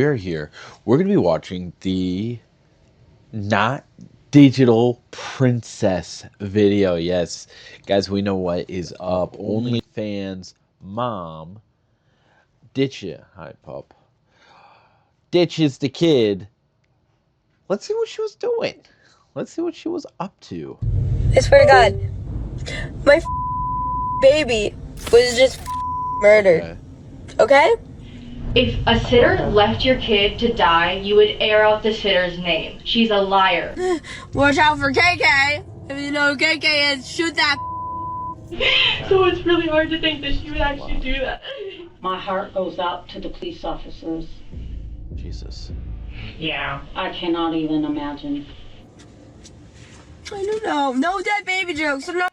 we're here. We're going to be watching the not digital princess video. Yes, guys, we know what is up. OnlyFans mom hi pup, ditches the kid. Let's see what she was doing. Let's see what she was up to. I swear to God, my baby was just murdered. Okay? If a sitter left your kid to die, you would air out the sitter's name. She's a liar. Watch out for KK. If you know who KK is, shoot that. So it's really hard to think that she would actually do that. My heart goes out to the police officers. Jesus. Yeah. I cannot even imagine. I don't know. No dead baby jokes. I'm not.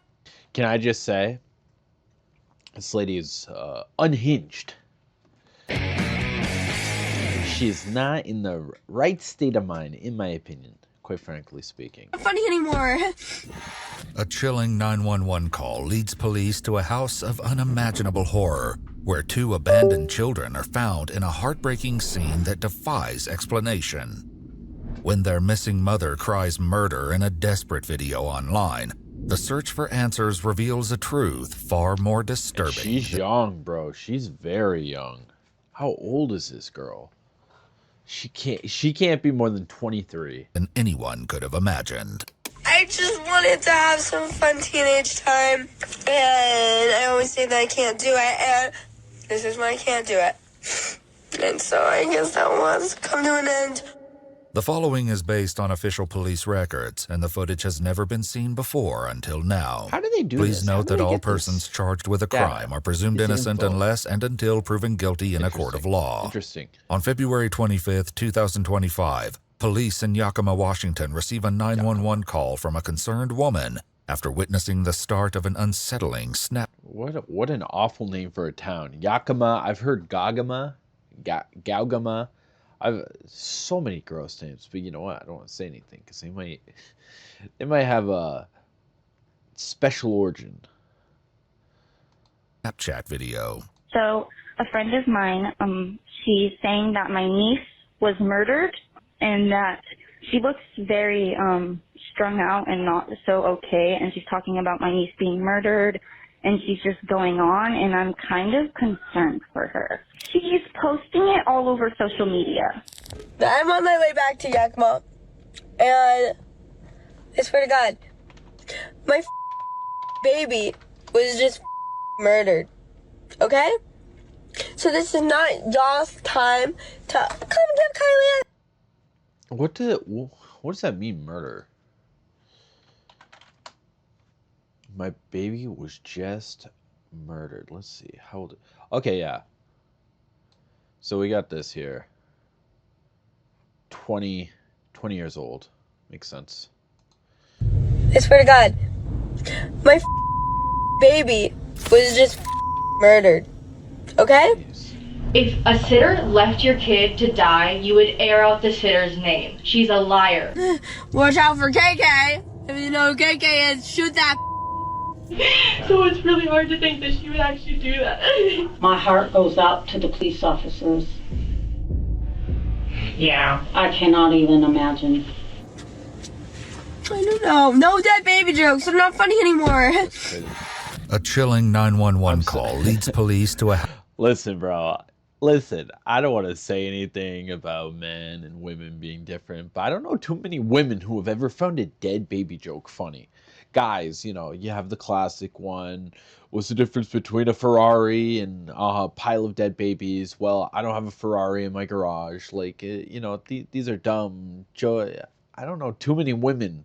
Can I just say, this lady is unhinged. She's not in the right state of mind, in my opinion, quite frankly speaking. Not funny anymore. A chilling 911 call leads police to a house of unimaginable horror, where two abandoned children are found in a heartbreaking scene that defies explanation. When their missing mother cries murder in a desperate video online, the search for answers reveals a truth far more disturbing. She's young, bro. She's very young. How old is this girl? She can't be more than 23. Than anyone could have imagined. I just wanted to have some fun teenage time, and I always say that I can't do it, and this is why I can't do it. And so I guess that was come to an end. The following is based on official police records, and the footage has never been seen before until now. How do they do Please this? note that all persons charged with a crime are presumed innocent unless and until proven guilty in a court of law. Interesting. On February 25th, 2025, police in Yakima, Washington receive a 911 call from a concerned woman after witnessing the start of an unsettling snap. What an awful name for a town. Yakima. I've heard Gagama, Gaugama. I've so many gross names, but you know what? I don't want to say anything because they might have a special origin. Snapchat video. So a friend of mine, she's saying that my niece was murdered and that she looks very strung out and not so okay, and she's talking about my niece being murdered, and she's just going on, and I'm kind of concerned for her. She's posting it all over social media. I'm on my way back to Yakima, and I swear to God, my baby was just murdered. Okay? So this is not y'all's time to come give Kylie a... What does that mean, murder? My baby was just murdered. Let's see. How old? Okay, yeah. So we got this here. 20 years old. Makes sense. I swear to God, my baby was just murdered. Okay? Jeez. If a sitter left your kid to die, you would air out the sitter's name. She's a liar. Watch out for KK. If you know who KK is, shoot that. So it's really hard to think that she would actually do that. My heart goes out to the police officers. Yeah. I cannot even imagine. I don't know. No dead baby jokes. I'm not funny anymore. A chilling 911 call leads police to a... Listen, bro. Listen, I don't want to say anything about men and women being different, but I don't know too many women who have ever found a dead baby joke funny. Guys, you know, you have the classic one. What's the difference between a Ferrari and a pile of dead babies? Well, I don't have a Ferrari in my garage. Like, you know, these are dumb. I don't know too many women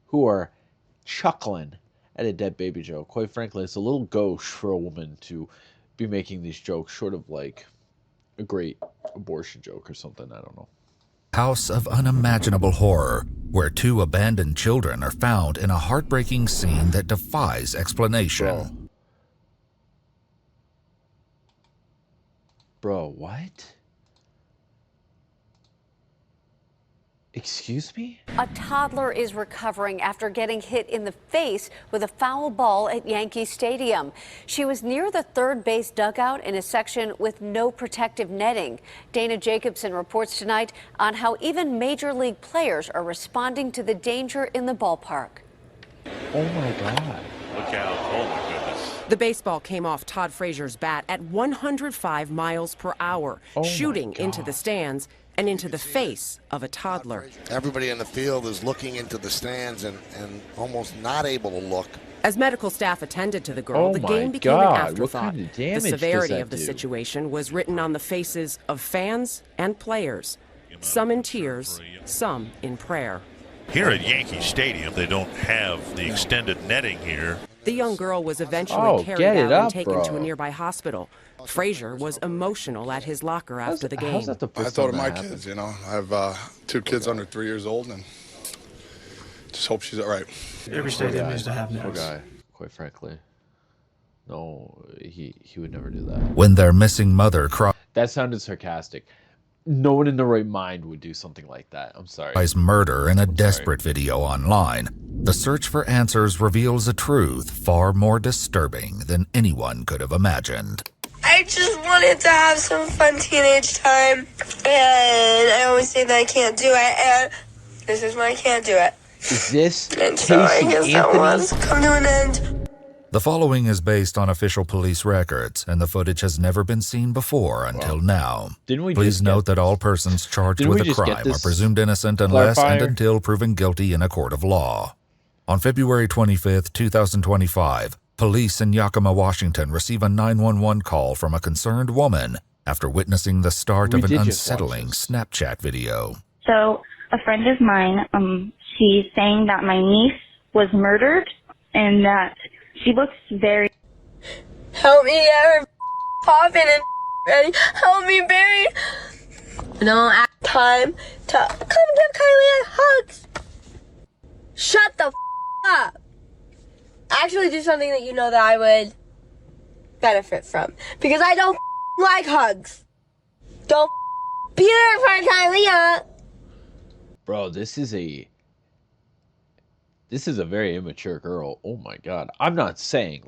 who are chuckling at a dead baby joke. Quite frankly, it's a little gauche for a woman to be making these jokes, short of like a great abortion joke or something. I don't know. House of unimaginable horror, where two abandoned children are found in a heartbreaking scene that defies explanation. Bro, what? Excuse me? A toddler is recovering after getting hit in the face with a foul ball at Yankee Stadium. She was near the third base dugout in a section with no protective netting. Dana Jacobson reports tonight on how even major league players are responding to the danger in the ballpark. Oh my God. Look out. Oh my goodness. The baseball came off Todd Frazier's bat at 105 miles per hour, shooting into the stands and into the face of a toddler. Everybody in the field is looking into the stands and almost not able to look. As medical staff attended to the girl, the game became an afterthought. The severity of the situation was written on the faces of fans and players, some in tears, some in prayer. Here at Yankee Stadium, they don't have the extended netting here. The young girl was eventually carried out and taken to a nearby hospital. Frazier was emotional at his locker after the game. I thought of my kids, you know. I have 2 kids under 3 years old, and just hope she's all right. Every stadium needs to have nets. Poor guy, quite frankly. No, he would never do that. When their missing mother That sounded sarcastic. No one in the right mind would do something like that. I'm sorry. cries murder in a desperate video online, the search for answers reveals a truth far more disturbing than anyone could have imagined. I just wanted to have some fun teenage time, and I always say that I can't do it, and this is why I can't do it. Is this And so I Casey guess that Anthony? one's come to an end. The following is based on official police records, and the footage has never been seen before until now. Didn't we Please just note that all persons charged Didn't with we a just get crime are this presumed innocent unless and clarifier? until proven guilty in a court of law. On February 25th, 2025, police in Yakima, Washington receive a 911 call from a concerned woman after witnessing the start We of an did just watch unsettling Snapchat video. So a friend of mine, she's saying that my niece was murdered and that she looks very... Help me get her popping and ready. Help me bury. No time to come give Kylie hugs. Shut the up. Actually do something that you know that I would benefit from. Because I don't like hugs. Don't be there for Kylie. Bro, this is a very immature girl. Oh my God. I'm not saying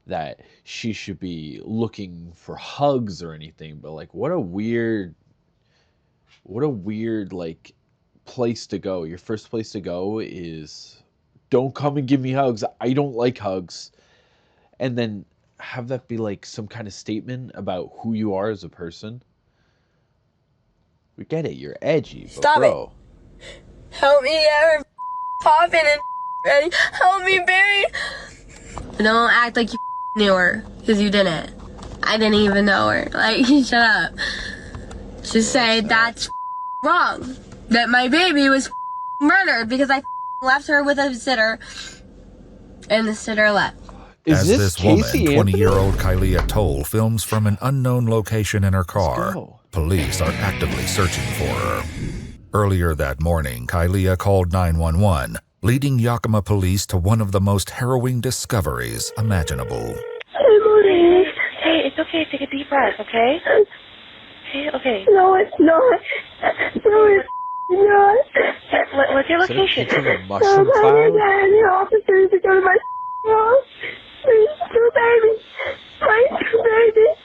that she should be looking for hugs or anything, but like what a weird like place to go. Your first place to go is don't come and give me hugs. I don't like hugs. And then have that be like some kind of statement about who you are as a person. We get it. You're edgy, but Stop bro. Help me get her popping and ready. Help me bury. Don't act like you knew her, because you didn't. I didn't even know her. Like, shut up. Just say that's wrong. That my baby was murdered because I left her with a sitter, and the sitter left. As this woman, 20-year-old Kylie Toll, films from an unknown location in her car, police are actively searching for her. Earlier that morning, Kylie called 911, leading Yakima police to one of the most harrowing discoveries imaginable. Hey, it's okay. Take a deep breath, okay? Okay. No, it's not. No, it's not. What's your location? Mushroom cloud? The officers to go to my house. Please, two babies. My two babies.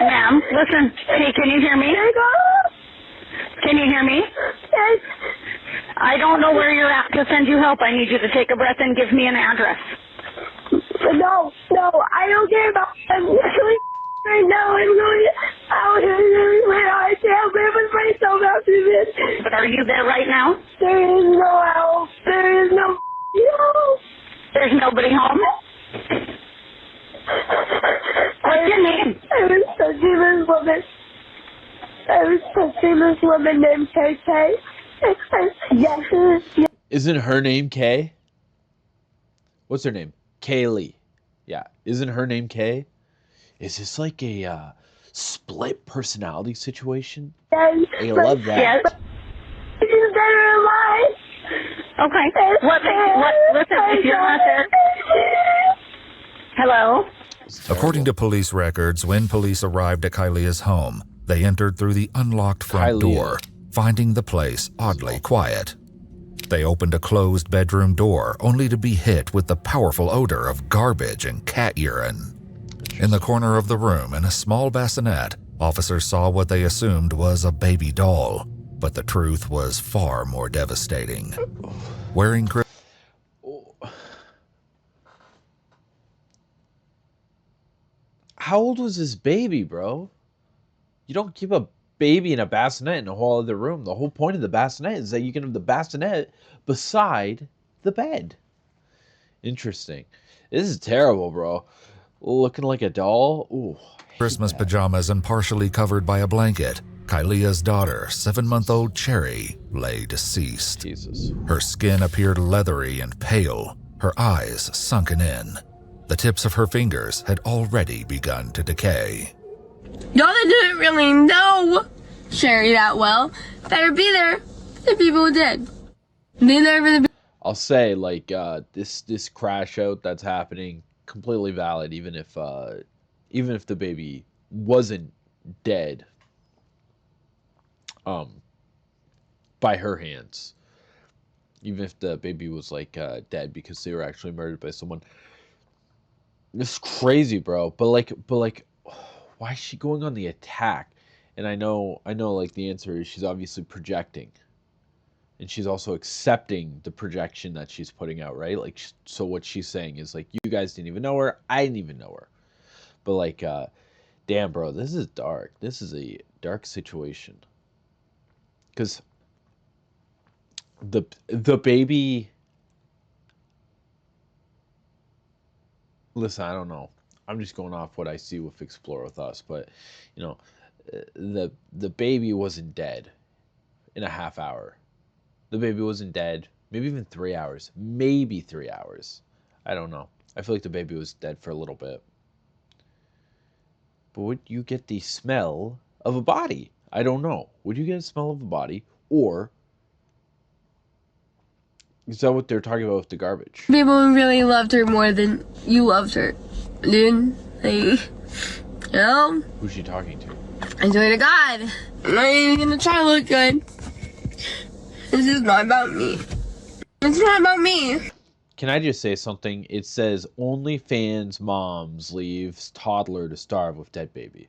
Ma'am, listen. Hey, can you hear me? Can you hear me? Yes. I don't know where you're at to send you help. I need you to take a breath and give me an address. No, I don't care about them. Right now, I'm going out where I can't live with myself after this. But are you there right now? There is no help. There is no help. There's nobody home? What's your name? I was touching this woman named KK. Yes. Isn't her name Kay? What's her name? Kaylee. Yeah. Isn't her name Kay? Is this like a split personality situation? Yes. I love that. Yes. She's better alive. Okay. What, listen, if you're not there. Hello? According to police records, when police arrived at Kylea's home, they entered through the unlocked front door, finding the place oddly quiet. They opened a closed bedroom door, only to be hit with the powerful odor of garbage and cat urine. In the corner of the room, in a small bassinet, officers saw what they assumed was a baby doll, but the truth was far more devastating. Wearing How old was this baby, bro? You don't keep a baby in a bassinet in a whole other room. The whole point of the bassinet is that you can have the bassinet beside the bed. Interesting. This is terrible, bro. Looking like a doll. Ooh. Christmas pajamas and partially covered by a blanket, Kylea's daughter, 7-month-old Cherry, lay deceased. Jesus. Her skin appeared leathery and pale, her eyes sunken in. The tips of her fingers had already begun to decay. Y'all that didn't really know Sherry that well better be there. The people did. Be there for the. I'll say, like, this crash out that's happening, completely valid. Even if the baby wasn't dead, by her hands, even if the baby was like dead because they were actually murdered by someone. It's crazy, bro. But like, why is she going on the attack? And I know, like, the answer is she's obviously projecting. And she's also accepting the projection that she's putting out, right? Like, so what she's saying is, like, you guys didn't even know her. I didn't even know her. But, like, damn, bro, this is dark. This is a dark situation. Because the baby... Listen, I don't know. I'm just going off what I see with Explore With Us. But, you know, the baby wasn't dead in a half hour. The baby wasn't dead. Maybe even 3 hours. Maybe 3 hours. I don't know. I feel like the baby was dead for a little bit. But would you get the smell of a body? I don't know. Would you get a smell of a body? Or is that what they're talking about with the garbage? People really loved her more than you loved her, dude. Like, you know? Who's she talking to? I swear to God, I'm not even gonna try to look good. This is not about me. It's not about me. Can I just say something? It says OnlyFans moms leaves toddler to starve with dead baby.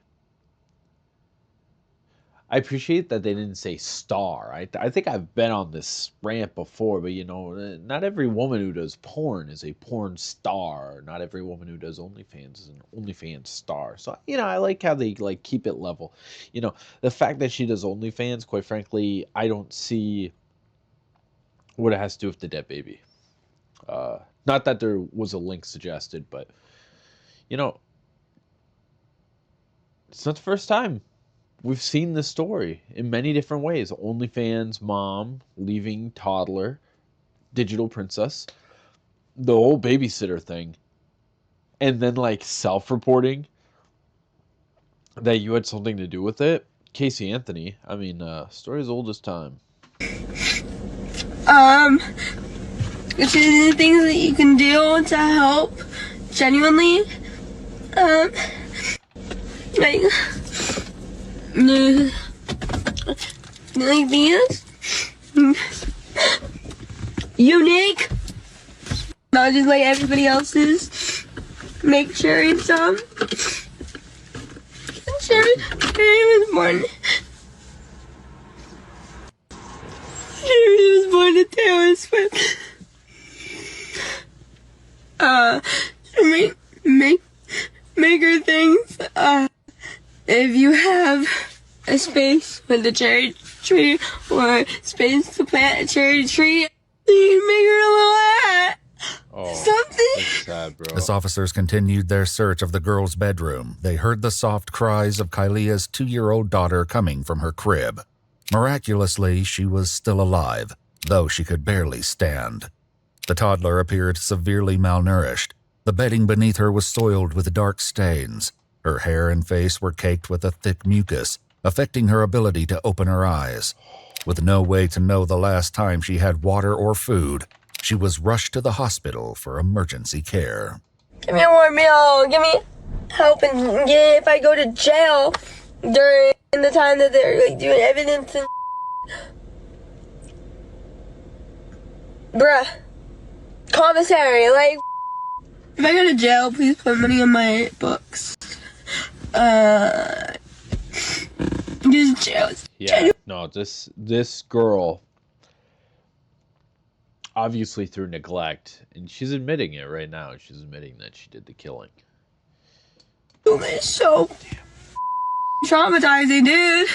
I appreciate that they didn't say star. I think I've been on this rant before, but, you know, not every woman who does porn is a porn star. Not every woman who does OnlyFans is an OnlyFans star. So, you know, I like how they, like, keep it level. You know, the fact that she does OnlyFans, quite frankly, I don't see what it has to do with the dead baby. Not that there was a link suggested, but, you know, it's not the first time. We've seen this story in many different ways. OnlyFans mom leaving toddler, digital princess, the whole babysitter thing, and then, like, self-reporting that you had something to do with it. Casey Anthony, I mean, story as old as time. Which is the things that you can do to help, genuinely, like these, unique, not just like everybody else's. Make sure it's, Sherry was born. Sherry was born to Taylor Swift. Make her things. If you have a space with a cherry tree or space to plant a cherry tree, you can make her a little hat. Oh, something. That's sad, bro. As officers continued their search of the girl's bedroom, they heard the soft cries of Kylea's 2-year-old daughter coming from her crib. Miraculously, she was still alive, though she could barely stand. The toddler appeared severely malnourished. The bedding beneath her was soiled with dark stains. Her hair and face were caked with a thick mucus, affecting her ability to open her eyes. With no way to know the last time she had water or food, she was rushed to the hospital for emergency care. Give me a warm meal. Give me helping if I go to jail during the time that they're like doing evidence and bruh. Commissary, like if I go to jail, please put money in my books. Just jail. Yeah, no, this girl, obviously through neglect, and she's admitting it right now. She's admitting that she did the killing. It's so traumatizing, dude.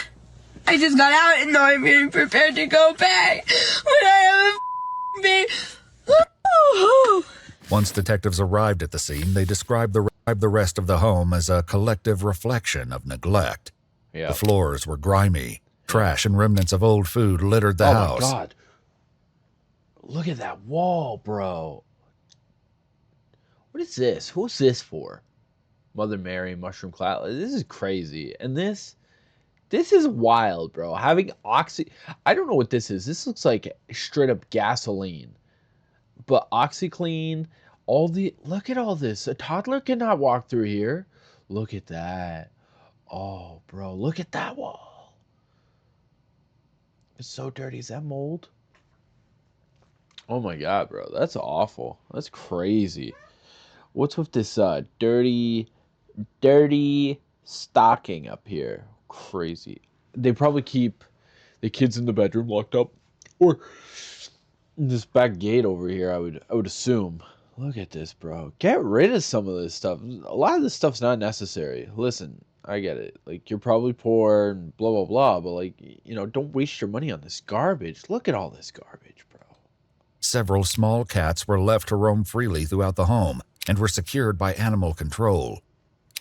I just got out and now I'm getting prepared to go back when I have a baby. Once detectives arrived at the scene, they described the rest of the home as a collective reflection of neglect. Yeah. The floors were grimy. Trash and remnants of old food littered the house. Oh my God. Look at that wall, bro. What is this? Who's this for? Mother Mary, Mushroom Cloud. This is crazy. And this is wild, bro. Having I don't know what this is. This looks like straight up gasoline. But OxyClean, look at all this. A toddler cannot walk through here. Look at that. Oh, bro, look at that wall. It's so dirty. Is that mold? Oh my God, bro. That's awful. That's crazy. What's with this dirty stocking up here? Crazy. They probably keep the kids in the bedroom locked up, or this back gate over here. I would assume. Look at this, bro. Get rid of some of this stuff. A lot of this stuff's not necessary. Listen, I get it. Like, you're probably poor and blah blah blah, but like, don't waste your money on this garbage. Look at all this garbage, bro. Several small cats were left to roam freely throughout the home and were secured by animal control.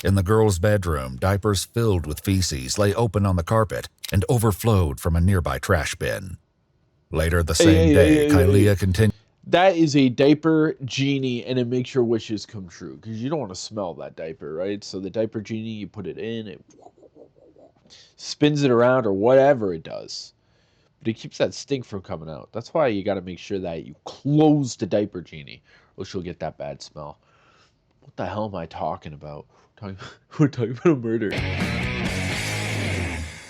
In the girl's bedroom, diapers filled with feces lay open on the carpet and overflowed from a nearby trash bin. Later the same day, Kylie continued. That is a diaper genie, and it makes your wishes come true, because you don't want to smell that diaper, right? So the diaper genie, you put it in, it spins it around, or whatever it does. But it keeps that stink from coming out. That's why you got to make sure that you close the diaper genie, or else you'll get that bad smell. What the hell am I talking about? We're talking about a murder.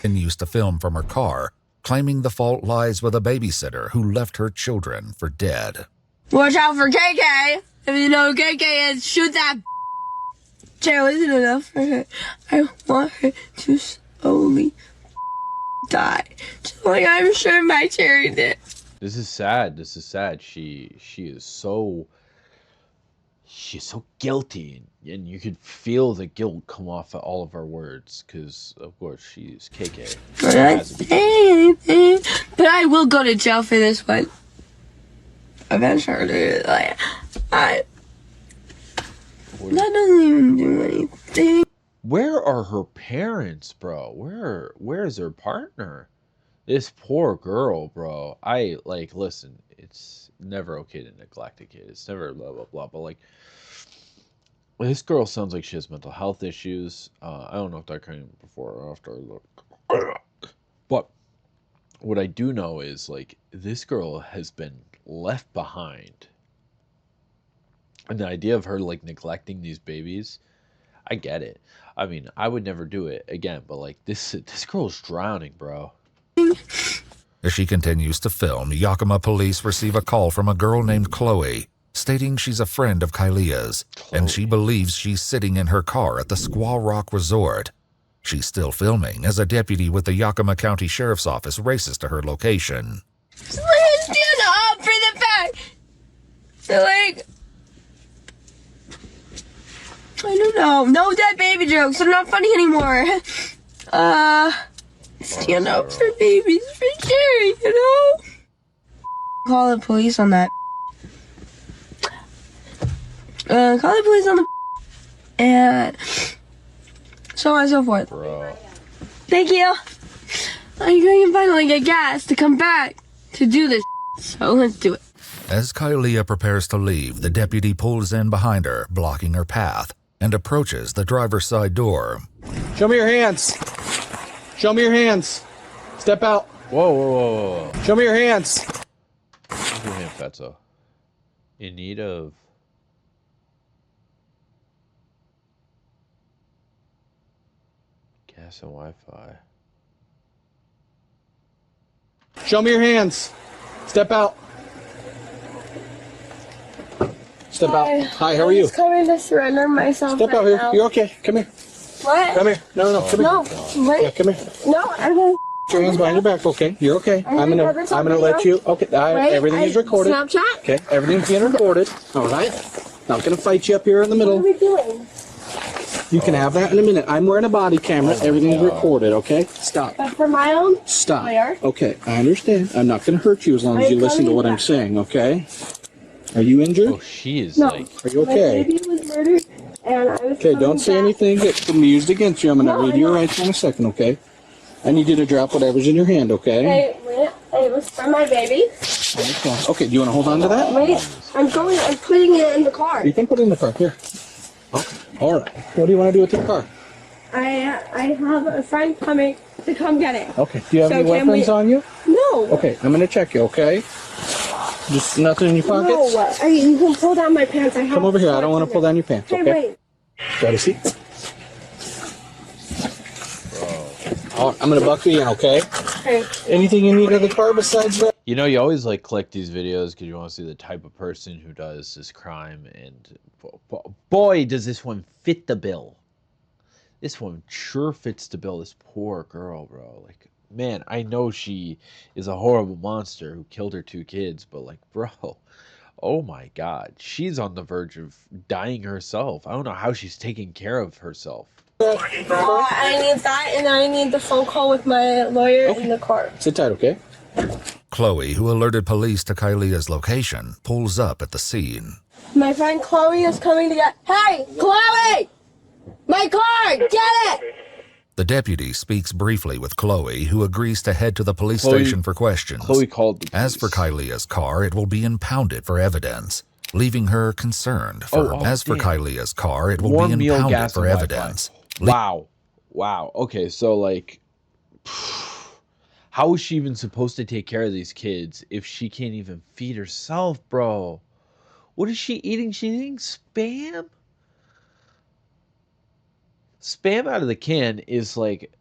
Continues to film from her car, claiming the fault lies with a babysitter who left her children for dead. Watch out for KK. If you know who KK is, shoot that. Jail isn't enough for her. I want her to slowly die, just like I'm sure my Cherry did. This is sad. This is sad. She is so. She's so guilty, and you could feel the guilt come off of all of her words, because of course she's KK. I'm not saying anything, but I will go to jail for this one. Eventually, like that doesn't even do anything. Where are her parents, bro? Where is her partner? This poor girl, bro. Listen, it's never okay to neglect a kid. It's never blah blah blah, but like, this girl sounds like she has mental health issues. I don't know if that came before or after I looked. But what I do know is, like, this girl has been left behind. And the idea of her, like, neglecting these babies, I get it. I mean, I would never do it again, but, like, this girl's drowning, bro. As she continues to film, Yakima police receive a call from a girl named Chloe, stating she's a friend of Kylia's, and she believes she's sitting in her car at the Squaw Rock Resort. She's still filming as a deputy with the Yakima County Sheriff's Office races to her location. Stand up for the fact. So, like, I don't know. No dead baby jokes. They're not funny anymore. Stand up for babies for Cherry, you know? Call the police on that. Call the police on the and so on and so forth. Bro. Thank you. I'm going to finally get gas to come back to do this. So let's do it. As Kylia prepares to leave, the deputy pulls in behind her, blocking her path, and approaches the driver's side door. Show me your hands. Show me your hands. Step out. Whoa, whoa, whoa, whoa. Show me your hands. Where's your hand, Fatso? In need of... Gas and Wi-Fi. Show me your hands. Step out. Step out. Hi, how are you? I'm just coming to surrender myself. Step out right here. now. You're okay. Come here. What? Come here. No, come No, here. wait. Yeah, come here. No, I won't. Put your hands behind your back, okay? You're okay. I'm gonna let you. Okay, everything is recorded. Snapchat? Okay, everything's being recorded. All right. Not gonna fight you up here in the middle. What are we doing? You can have that in a minute. I'm wearing a body camera. Everything's recorded, okay? Stop. But for my own Stop. player. Okay, I understand. I'm not gonna hurt you as long as you listen to what I'm saying, okay? Are you injured? Oh, she is No. like. Are you My okay? baby was murdered, and I was Okay, coming don't say back. anything that can be used against you. I'm gonna No, read I your know. rights in a second, okay? I need you to drop whatever's in your hand, okay? Hey, wait. It was for my baby. Okay, do you wanna hold on to that? Wait, I'm putting it in the car. You can put it in the car. Here. Okay. All right. What do you want to do with your car? I have a friend coming to come get it. Okay. Do you have So any can weapons we- on you? No. Okay. I'm gonna check you. Okay. Just nothing in your pockets. No. You can pull down my pants. I have Come over here. I don't want to shorts pull down your pants. in Okay. it. Hey, wait. Got a seat. All right, I'm gonna buckle you in. Okay. Okay. Anything you need in the car besides that? You know, you always like collect these videos because you want to see the type of person who does this crime, and boy, does this one fit the bill. This one sure fits the bill. This poor girl, bro. Like, man, I know she is a horrible monster who killed her 2 kids, but like, bro, oh my God, she's on the verge of dying herself. I don't know how she's taking care of herself. I need that, and I need the phone call with my lawyer in the car. Sit tight, okay? Chloe, who alerted police to Kylia's location, pulls up at the scene. My friend Chloe is coming to get. Hey, Chloe! My car! Get it! The deputy speaks briefly with Chloe, who agrees to head to the police Chloe- station for questions. Chloe called the As for Kylia's car, it will be impounded for evidence, leaving her concerned. As for damn. Kylia's car, it will Warm be meal, impounded gas, for and Wi-Fi. evidence. Wow. Okay, so like, how is she even supposed to take care of these kids if she can't even feed herself, bro? What is she eating? She's eating Spam? Spam out of the can is like,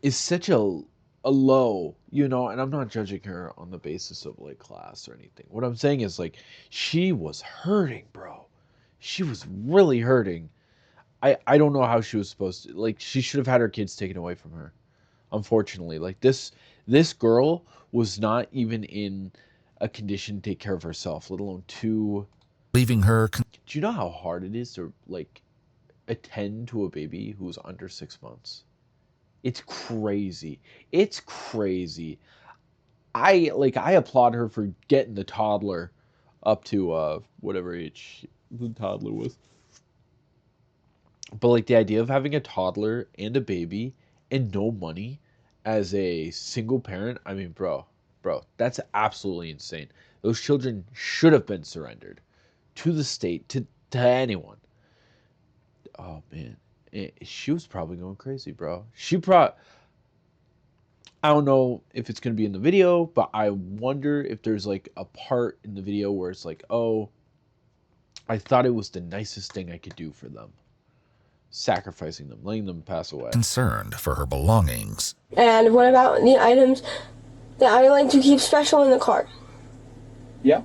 is such a low, you know, and I'm not judging her on the basis of like class or anything. What I'm saying is like, she was hurting, bro. She was really hurting. I don't know how she was supposed to, like, she should have had her kids taken away from her. Unfortunately, like this girl was not even in a condition to take care of herself, let alone leaving her. Do you know how hard it is to like attend to a baby who's under 6 months? It's crazy. It's crazy. I applaud her for getting the toddler up to whatever age the toddler was. But like the idea of having a toddler and a baby and no money as a single parent, I mean, bro, that's absolutely insane. Those children should have been surrendered to the state, to anyone. Oh man, she was probably going crazy, bro. I don't know if it's going to be in the video, but I wonder if there's like a part in the video where it's like, oh, I thought it was the nicest thing I could do for them. Sacrificing them, letting them pass away. Concerned for her belongings. And what about the items that I like to keep special in the car? Yeah.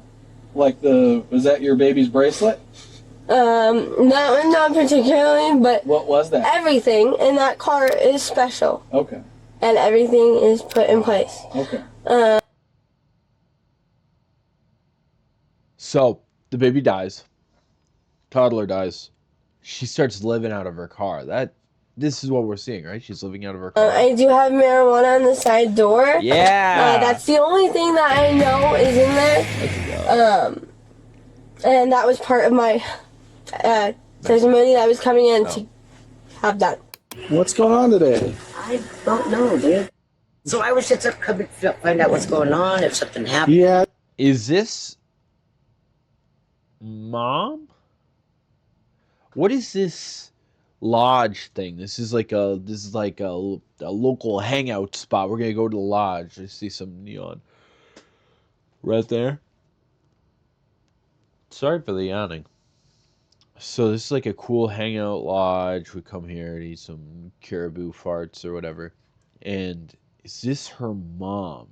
Like was that your baby's bracelet? Not particularly, but What was that? everything in that car is special, Okay. and everything is put in place. Okay. So the baby dies, toddler dies. She starts living out of her car. This is what we're seeing, right? She's living out of her car. I do have marijuana on the side door. Yeah. That's the only thing that I know is in there. And that was part of my testimony that I was coming in to have done. What's going on today? I don't know, dude. So I was just up coming to find out what's going on, if something happened. Yeah. Is this mom? What is this lodge thing? This is like a local hangout spot. We're gonna go to the lodge. I see some neon right there. Sorry for the yawning. So this is like a cool hangout lodge. We come here and eat some caribou farts or whatever. And is this her mom?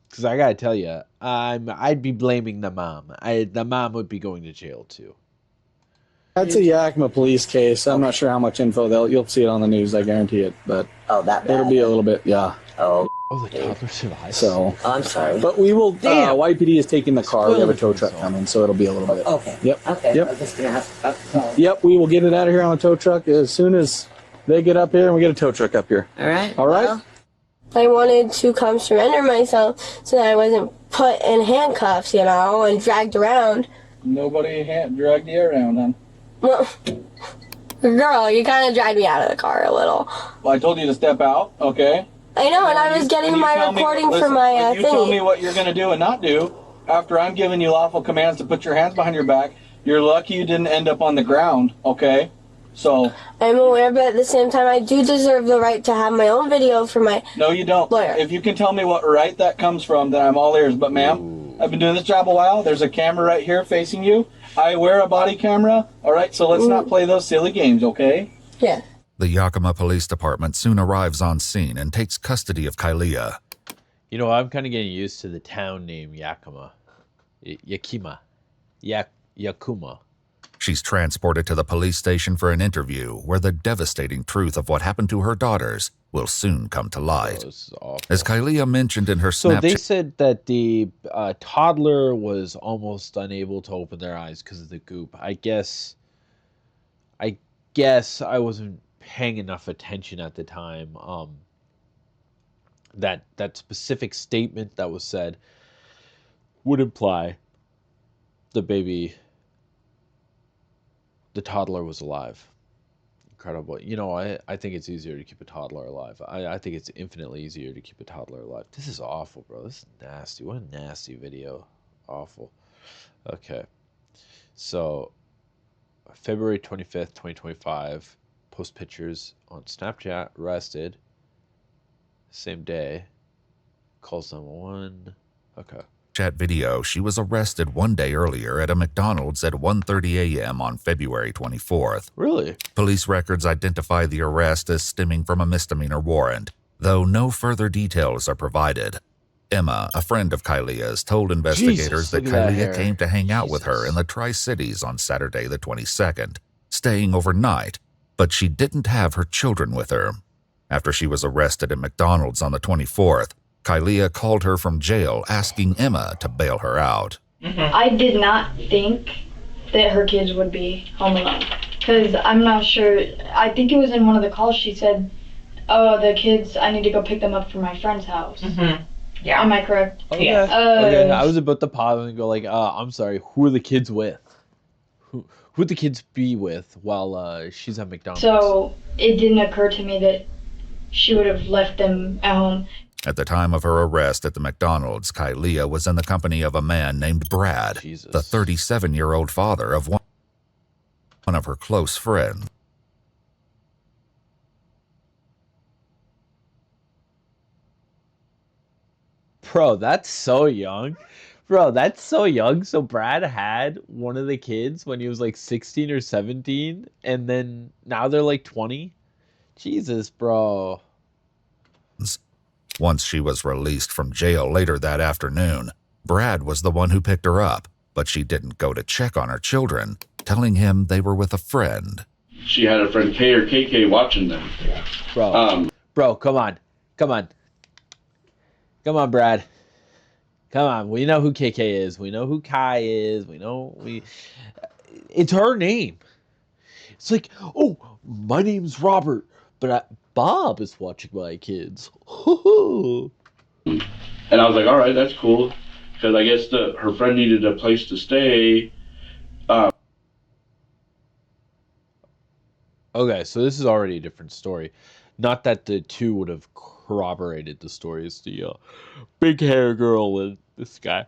Because I gotta tell you, I'd be blaming the mom. The mom would be going to jail too. That's a Yakima police case. I'm not sure how much info you'll see it on the news. I guarantee it. But it'll be a little bit, yeah. Oh, the toddler survived. So I'm sorry. But we will. YPD is taking the car. We have a tow truck coming, so it'll be a little bit. Okay. Yep. Okay. Yep. I'm just gonna have to. Yep. We will get it out of here on a tow truck as soon as they get up here, and we get a tow truck up here. All right. All right. Well, I wanted to come surrender myself so that I wasn't put in handcuffs, and dragged around. Nobody dragged you around, huh? Well, girl, you kind of dragged me out of the car a little. Well, I told you to step out, okay? I know, and I was getting my recording for my you tell me thingy. what you're going to do and not do after I'm giving you lawful commands to put your hands behind your back. You're lucky you didn't end up on the ground, okay? So... I'm aware, but at the same time, I do deserve the right to have my own video for my No, you don't. lawyer. If you can tell me what right that comes from, then I'm all ears. But, ma'am, I've been doing this job a while. There's a camera right here facing you. I wear a body camera, all right? So let's not play those silly games, okay? Yeah. The Yakima Police Department soon arrives on scene and takes custody of Kailea. You know, I'm kind of getting used to the town name Yakima. Yakima. Yakuma. She's transported to the police station for an interview where the devastating truth of what happened to her daughters will soon come to light. This is awful. As Kailea mentioned in her So Snapchat... they said that the toddler was almost unable to open their eyes because of the goop. I guess I wasn't paying enough attention at the time. That specific statement that was said would imply the toddler was alive. Incredible. You know, I think it's easier to keep a toddler alive. I think it's infinitely easier to keep a toddler alive. This is awful, bro. This is nasty. What a nasty video. Awful. Okay. So, February 25th, 2025, post pictures on Snapchat, arrested. Same day. Calls 911. Okay. Chat video, she was arrested one day earlier at a McDonald's at 1:30 a.m. on February 24th. Really? Police records identify the arrest as stemming from a misdemeanor warrant, though no further details are provided. Emma, a friend of Kailea's, told investigators that Kailea came to hang out with her in the Tri-Cities on Saturday the 22nd, staying overnight, but she didn't have her children with her. After she was arrested at McDonald's on the 24th, Kailea called her from jail asking Emma to bail her out. I did not think that her kids would be home alone. Because I'm not sure, I think it was in one of the calls she said, oh, the kids, I need to go pick them up from my friend's house. Yeah. Am I correct? Okay. Okay. I was about to pause and go like, I'm sorry, who are the kids with? Who would the kids be with while she's at McDonald's? So it didn't occur to me that she would have left them at home. At the time of her arrest at the McDonald's, Kailea was in the company of a man named Brad, the 37-year-old father of one of her close friends. Bro, that's so young. Bro, that's so young. So Brad had one of the kids when he was like 16 or 17, and then now they're like 20? Jesus, bro. Once she was released from jail later that afternoon, Brad was the one who picked her up, but she didn't go to check on her children, telling him they were with a friend. She had a friend K or KK watching them. Bro, bro, come on. Come on. Come on, Brad. Come on. We know who KK is. We know who Kai is. It's her name. It's like, oh, my name's Robert, but Bob is watching my kids. And I was like, all right, that's cool. Because I guess her friend needed a place to stay. Okay, so this is already a different story. Not that the two would have corroborated the story. It's the big hair girl and this guy.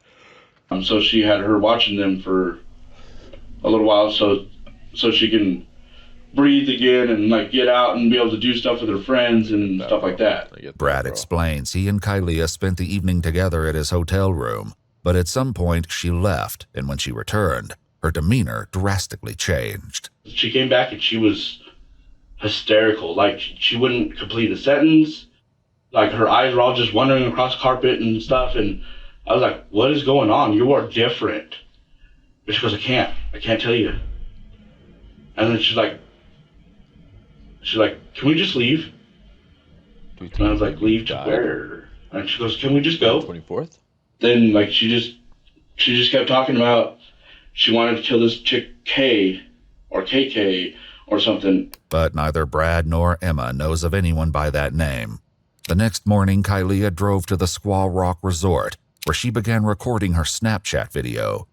So she had her watching them for a little while so she can breathe again and like get out and be able to do stuff with her friends and stuff like that. Brad explains he and Kailea spent the evening together at his hotel room, but at some point she left, and when she returned, her demeanor drastically changed. She came back and she was hysterical. Like, she wouldn't complete a sentence. Like, her eyes were all just wandering across carpet and stuff. And I was like, what is going on? You are different. And she goes, I can't tell you. And then she's like, can we just leave? And I was like, leave to where? And she goes, can we just go? 24th? Then, like, she just kept talking about she wanted to kill this chick K or KK or something. But neither Brad nor Emma knows of anyone by that name. The next morning, Kylie drove to the Squaw Rock Resort, where she began recording her Snapchat video.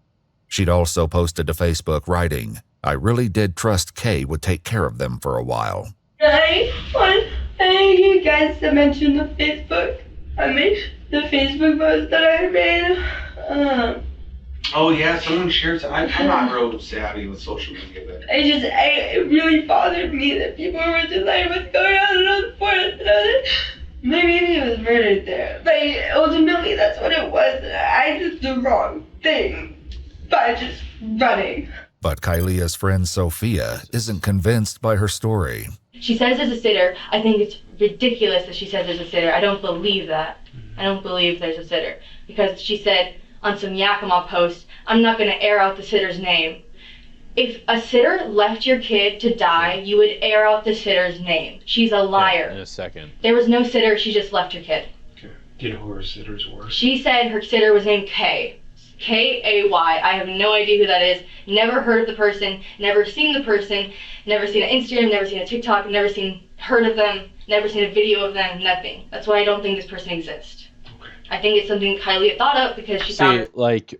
She'd also posted to Facebook writing, I really did trust Kay would take care of them for a while. I want you guys to mention the Facebook. I made the Facebook post that I made. Oh yeah, someone shares it. I'm not real savvy with social media, but it really bothered me that people were just like, what's going on in the forest? Maybe he was murdered there. But ultimately, that's what it was. I did the wrong thing by just running. But Kylia's friend Sophia isn't convinced by her story. She says there's a sitter. I think it's ridiculous that she says there's a sitter. I don't believe that. I don't believe there's a sitter. Because she said on some Yakima post, I'm not going to air out the sitter's name. If a sitter left your kid to die, you would air out the sitter's name. She's a liar. In a second. There was no sitter, she just left her kid. okay. Do you know who her sitters were? She said her sitter was named Kay. K-A-Y. I have no idea who that is. Never heard of the person, never seen the person, never seen an Instagram, never seen a TikTok, never heard of them, never seen a video of them, nothing. That's why I don't think this person exists. Okay. I think it's something Kylie had thought of because she found... like,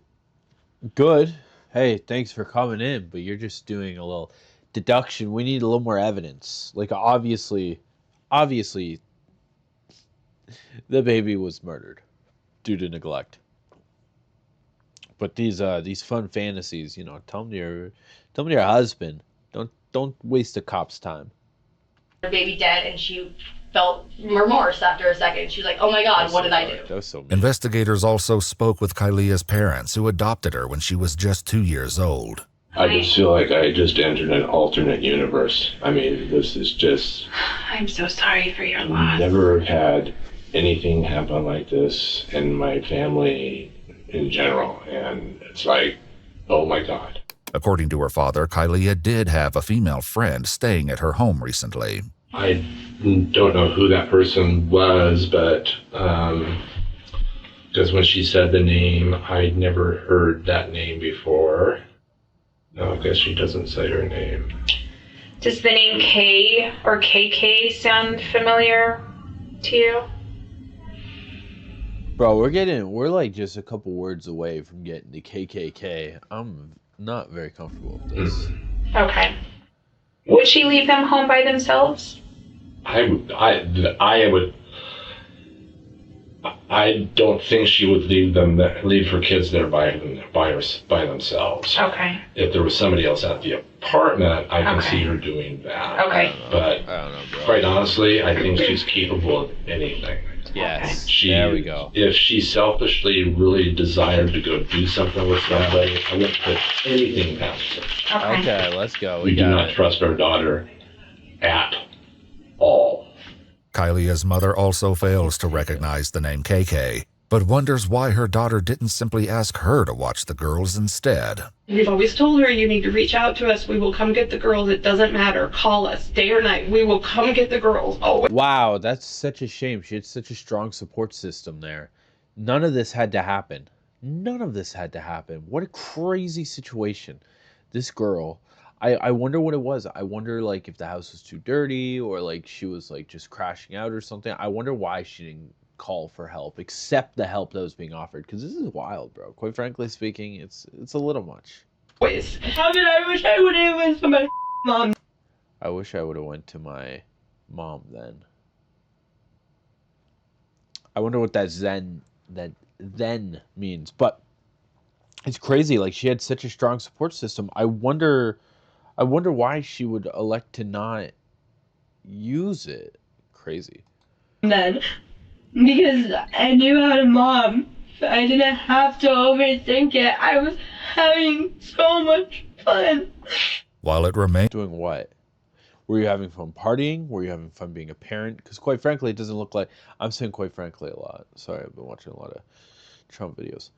good. Hey, thanks for coming in, but you're just doing a little deduction. We need a little more evidence. Like, obviously, the baby was murdered due to neglect. But these fun fantasies, tell them to your husband. Don't waste a cop's time. Her baby dead, and she felt remorse after a second. She was like, oh my God, what did I do? That was so mean. Investigators also spoke with Kylia's parents, who adopted her when she was just 2 years old. I just feel like I just entered an alternate universe. I mean, this is just... I'm so sorry for your loss. Never had anything happen like this in my family in general, and it's like, oh my God. According to her father, Kylia did have a female friend staying at her home recently. I don't know who that person was, but because when she said the name, I'd never heard that name before. No, I guess she doesn't say her name. Does the name K or KK sound familiar to you? Bro, we're like just a couple words away from getting to KKK. I'm not very comfortable with this. Okay. Would she leave them home by themselves? I don't think she would leave her kids there by themselves. Okay. If there was somebody else at the apartment, I can see her doing that. Okay. But I don't know, bro. Quite honestly, I think she's capable of anything. Yes. There we go. If she selfishly really desired to go do something with somebody, I wouldn't put anything past her. Okay, let's go. We do not trust our daughter at all. Kylia's mother also fails to recognize the name KK, but wonders why her daughter didn't simply ask her to watch the girls instead. We've always told her, you need to reach out to us. We will come get the girls. It doesn't matter. Call us day or night. We will come get the girls. Oh. Wow, that's such a shame. She had such a strong support system there. None of this had to happen. None of this had to happen. What a crazy situation. This girl, I wonder what it was. I wonder, like, if the house was too dirty or, like, she was, like, just crashing out or something. I wonder why she didn't call for help, accept the help that was being offered, because this is wild, bro. Quite frankly speaking, it's a little much. I wish I would have went to my mom. I wish I would have went to my mom then. I wonder what that then means. But it's crazy. Like, she had such a strong support system. I wonder why she would elect to not use it. Crazy. Then, because I knew I had a mom I didn't have to overthink it. I was having so much fun. While it remained... Doing what? Were you having fun partying? Were you having fun being a parent? Because quite frankly, it doesn't look like... I'm saying quite frankly a lot. Sorry, I've been watching a lot of Trump videos.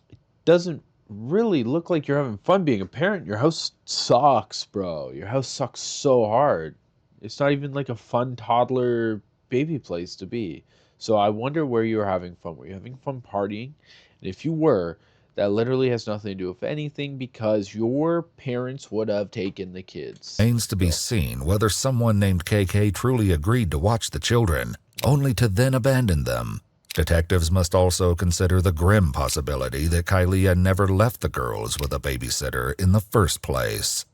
It doesn't really look like you're having fun being a parent. Your house sucks, bro. Your house sucks so hard. It's not even like a fun toddler baby place to be. So I wonder where you were having fun. Were you having fun partying? And if you were, that literally has nothing to do with anything because your parents would have taken the kids. Remains to be seen whether someone named KK truly agreed to watch the children, only to then abandon them. Detectives must also consider the grim possibility that Kylie never left the girls with a babysitter in the first place.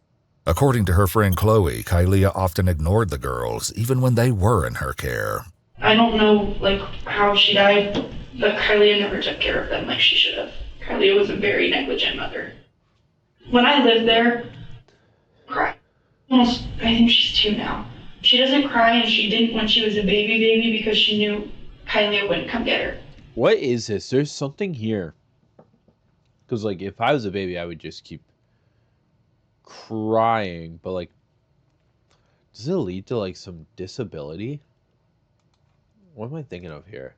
According to her friend Chloe, Kylie often ignored the girls even when they were in her care. I don't know, like, how she died, but Kylie never took care of them like she should have. Kylie was a very negligent mother. When I lived there, cry. Almost, I think she's 2 now. She doesn't cry, and she didn't when she was a baby because she knew Kylie wouldn't come get her. What is this? There's something here. Because, like, if I was a baby, I would just keep crying. But, like, does it lead to, like, some disability? What am I thinking of here?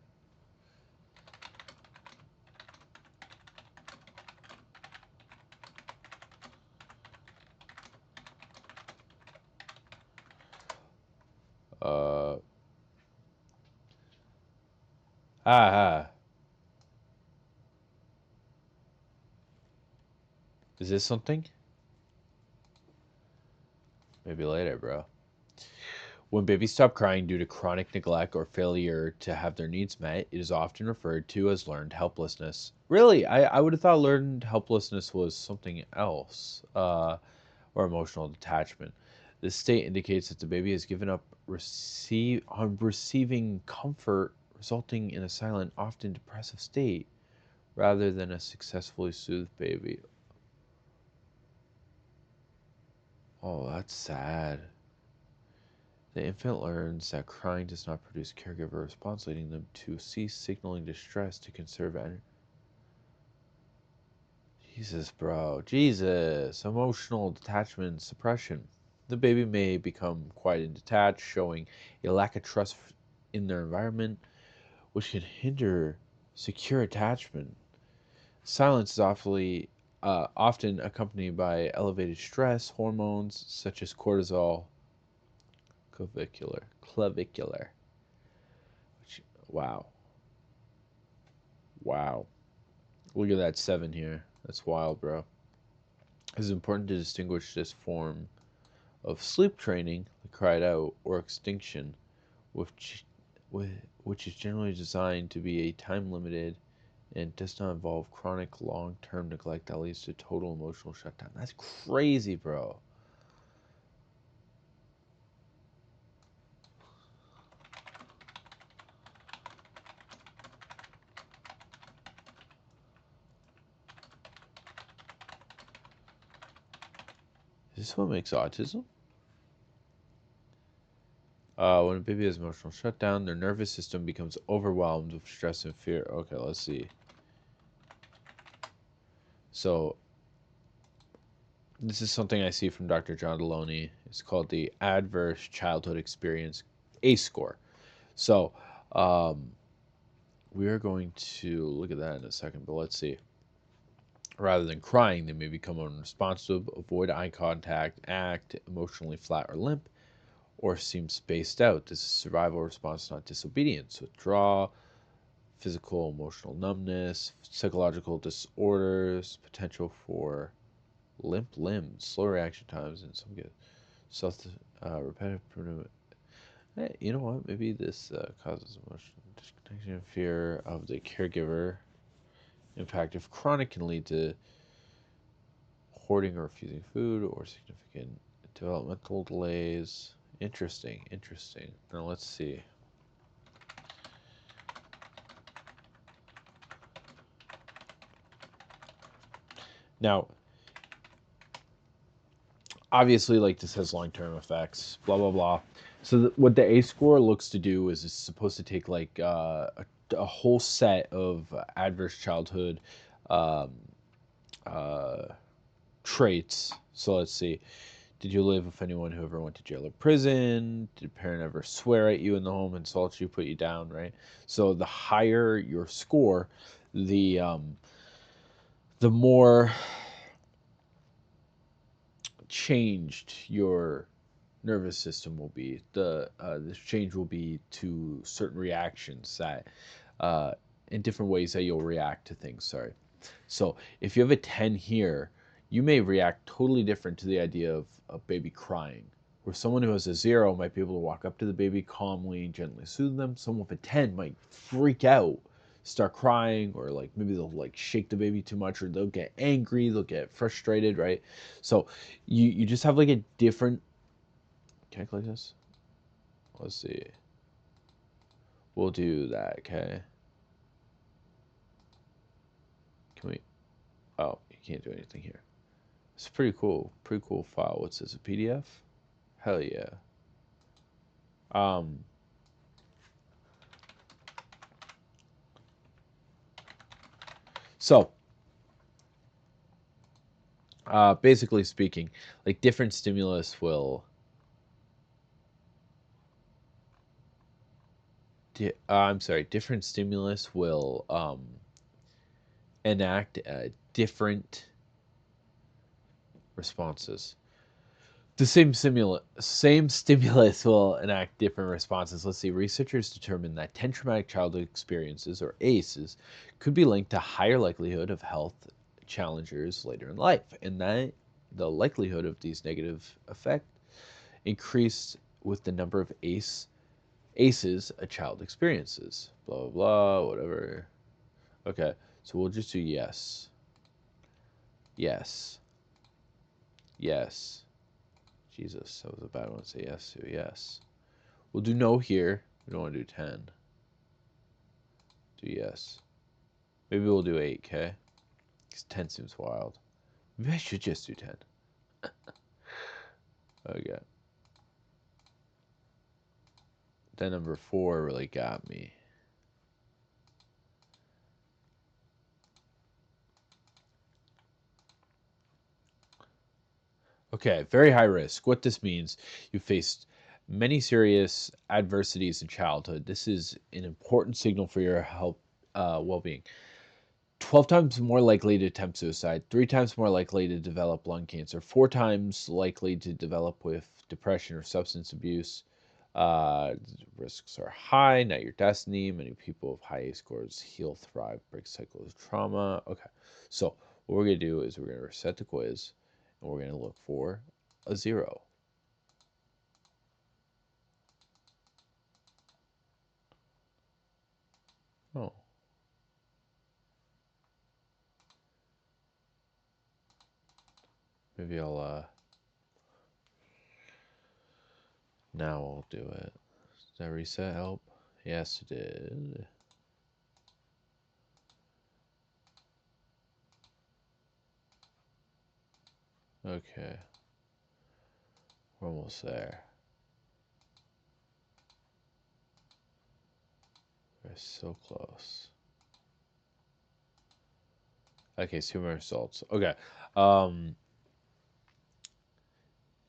Is this something? Maybe later, bro. When babies stop crying due to chronic neglect or failure to have their needs met, it is often referred to as learned helplessness. Really? I would have thought learned helplessness was something else, or emotional detachment. This state indicates that the baby has given up on receiving comfort, resulting in a silent, often depressive state, rather than a successfully soothed baby. Oh, that's sad. The infant learns that crying does not produce caregiver response, leading them to cease signaling distress to conserve energy. Jesus, bro. Jesus. Emotional detachment suppression. The baby may become quiet and detached, showing a lack of trust in their environment, which can hinder secure attachment. Silence is often accompanied by elevated stress hormones such as cortisol, clavicular. Wow. Look at that 7 here. That's wild, bro. It's important to distinguish this form of sleep training, the cried out, or extinction, which is generally designed to be a time-limited and does not involve chronic long-term neglect that leads to total emotional shutdown. That's crazy, bro. Is this what makes autism? When a baby has emotional shutdown, their nervous system becomes overwhelmed with stress and fear. Okay, let's see. So, this is something I see from Dr. John Deloney. It's called the Adverse Childhood Experience ACE score. So, we are going to look at that in a second, but let's see. Rather than crying, they may become unresponsive, avoid eye contact, act emotionally flat or limp, or seem spaced out. This is survival response, not disobedience. Withdraw, physical, emotional numbness, psychological disorders, potential for limp limbs, slow reaction times, and some get repetitive. Hey, you know what? Maybe this causes emotional disconnection and fear of the caregiver. In fact, if chronic, can lead to hoarding or refusing food or significant developmental delays. Interesting. Now let's see. Now, obviously, like, this has long-term effects, blah, blah, blah. So what the ACE score looks to do is it's supposed to take, like, a whole set of adverse childhood traits. So let's see. Did you live with anyone who ever went to jail or prison? Did a parent ever swear at you in the home, insult you, put you down, right? So the higher your score, the more changed your nervous system will be. This change will be to certain reactions that in different ways that you'll react to things. Sorry. So if you have a 10 here, you may react totally different to the idea of a baby crying, where someone who has a 0 might be able to walk up to the baby calmly, gently soothe them. Someone with a 10 might freak out, start crying, or like maybe they'll like shake the baby too much, or they'll get angry, they'll get frustrated, right? So you just have like a different. Can I click this? Let's see. We'll do that, okay? Can we? Oh, you can't do anything here. It's pretty cool file. What's this, a PDF? Hell yeah. So, basically speaking, like different stimulus will different stimulus will enact different responses. The same stimulus will enact different responses. Let's see. Researchers determined that 10 traumatic childhood experiences, or ACEs, could be linked to higher likelihood of health challenges later in life, and that the likelihood of these negative effects increased with the number of ACEs a child experiences. Blah, blah, blah, whatever. Okay, so we'll just do yes. Yes. Yes. Jesus, that was a bad one to say yes to. Yes. We'll do no here. We don't want to do 10. Do yes. Maybe we'll do 8, okay? Because 10 seems wild. Maybe I should just do 10. Okay. Then number 4 really got me. Okay, very high risk. What this means, you faced many serious adversities in childhood. This is an important signal for your health, well-being. 12 times more likely to attempt suicide, 3 times more likely to develop lung cancer, 4 times likely to develop with depression or substance abuse. Risks are high, not your destiny. Many people with high ACE scores heal, thrive, break cycles of trauma. Okay, so what we're going to do is we're going to reset the quiz. And we're going to look for a 0. Oh. Maybe I'll, now I'll do it. Did that reset help? Yes, it did. Okay. We're almost there. We're so close. Okay, see my results. Okay.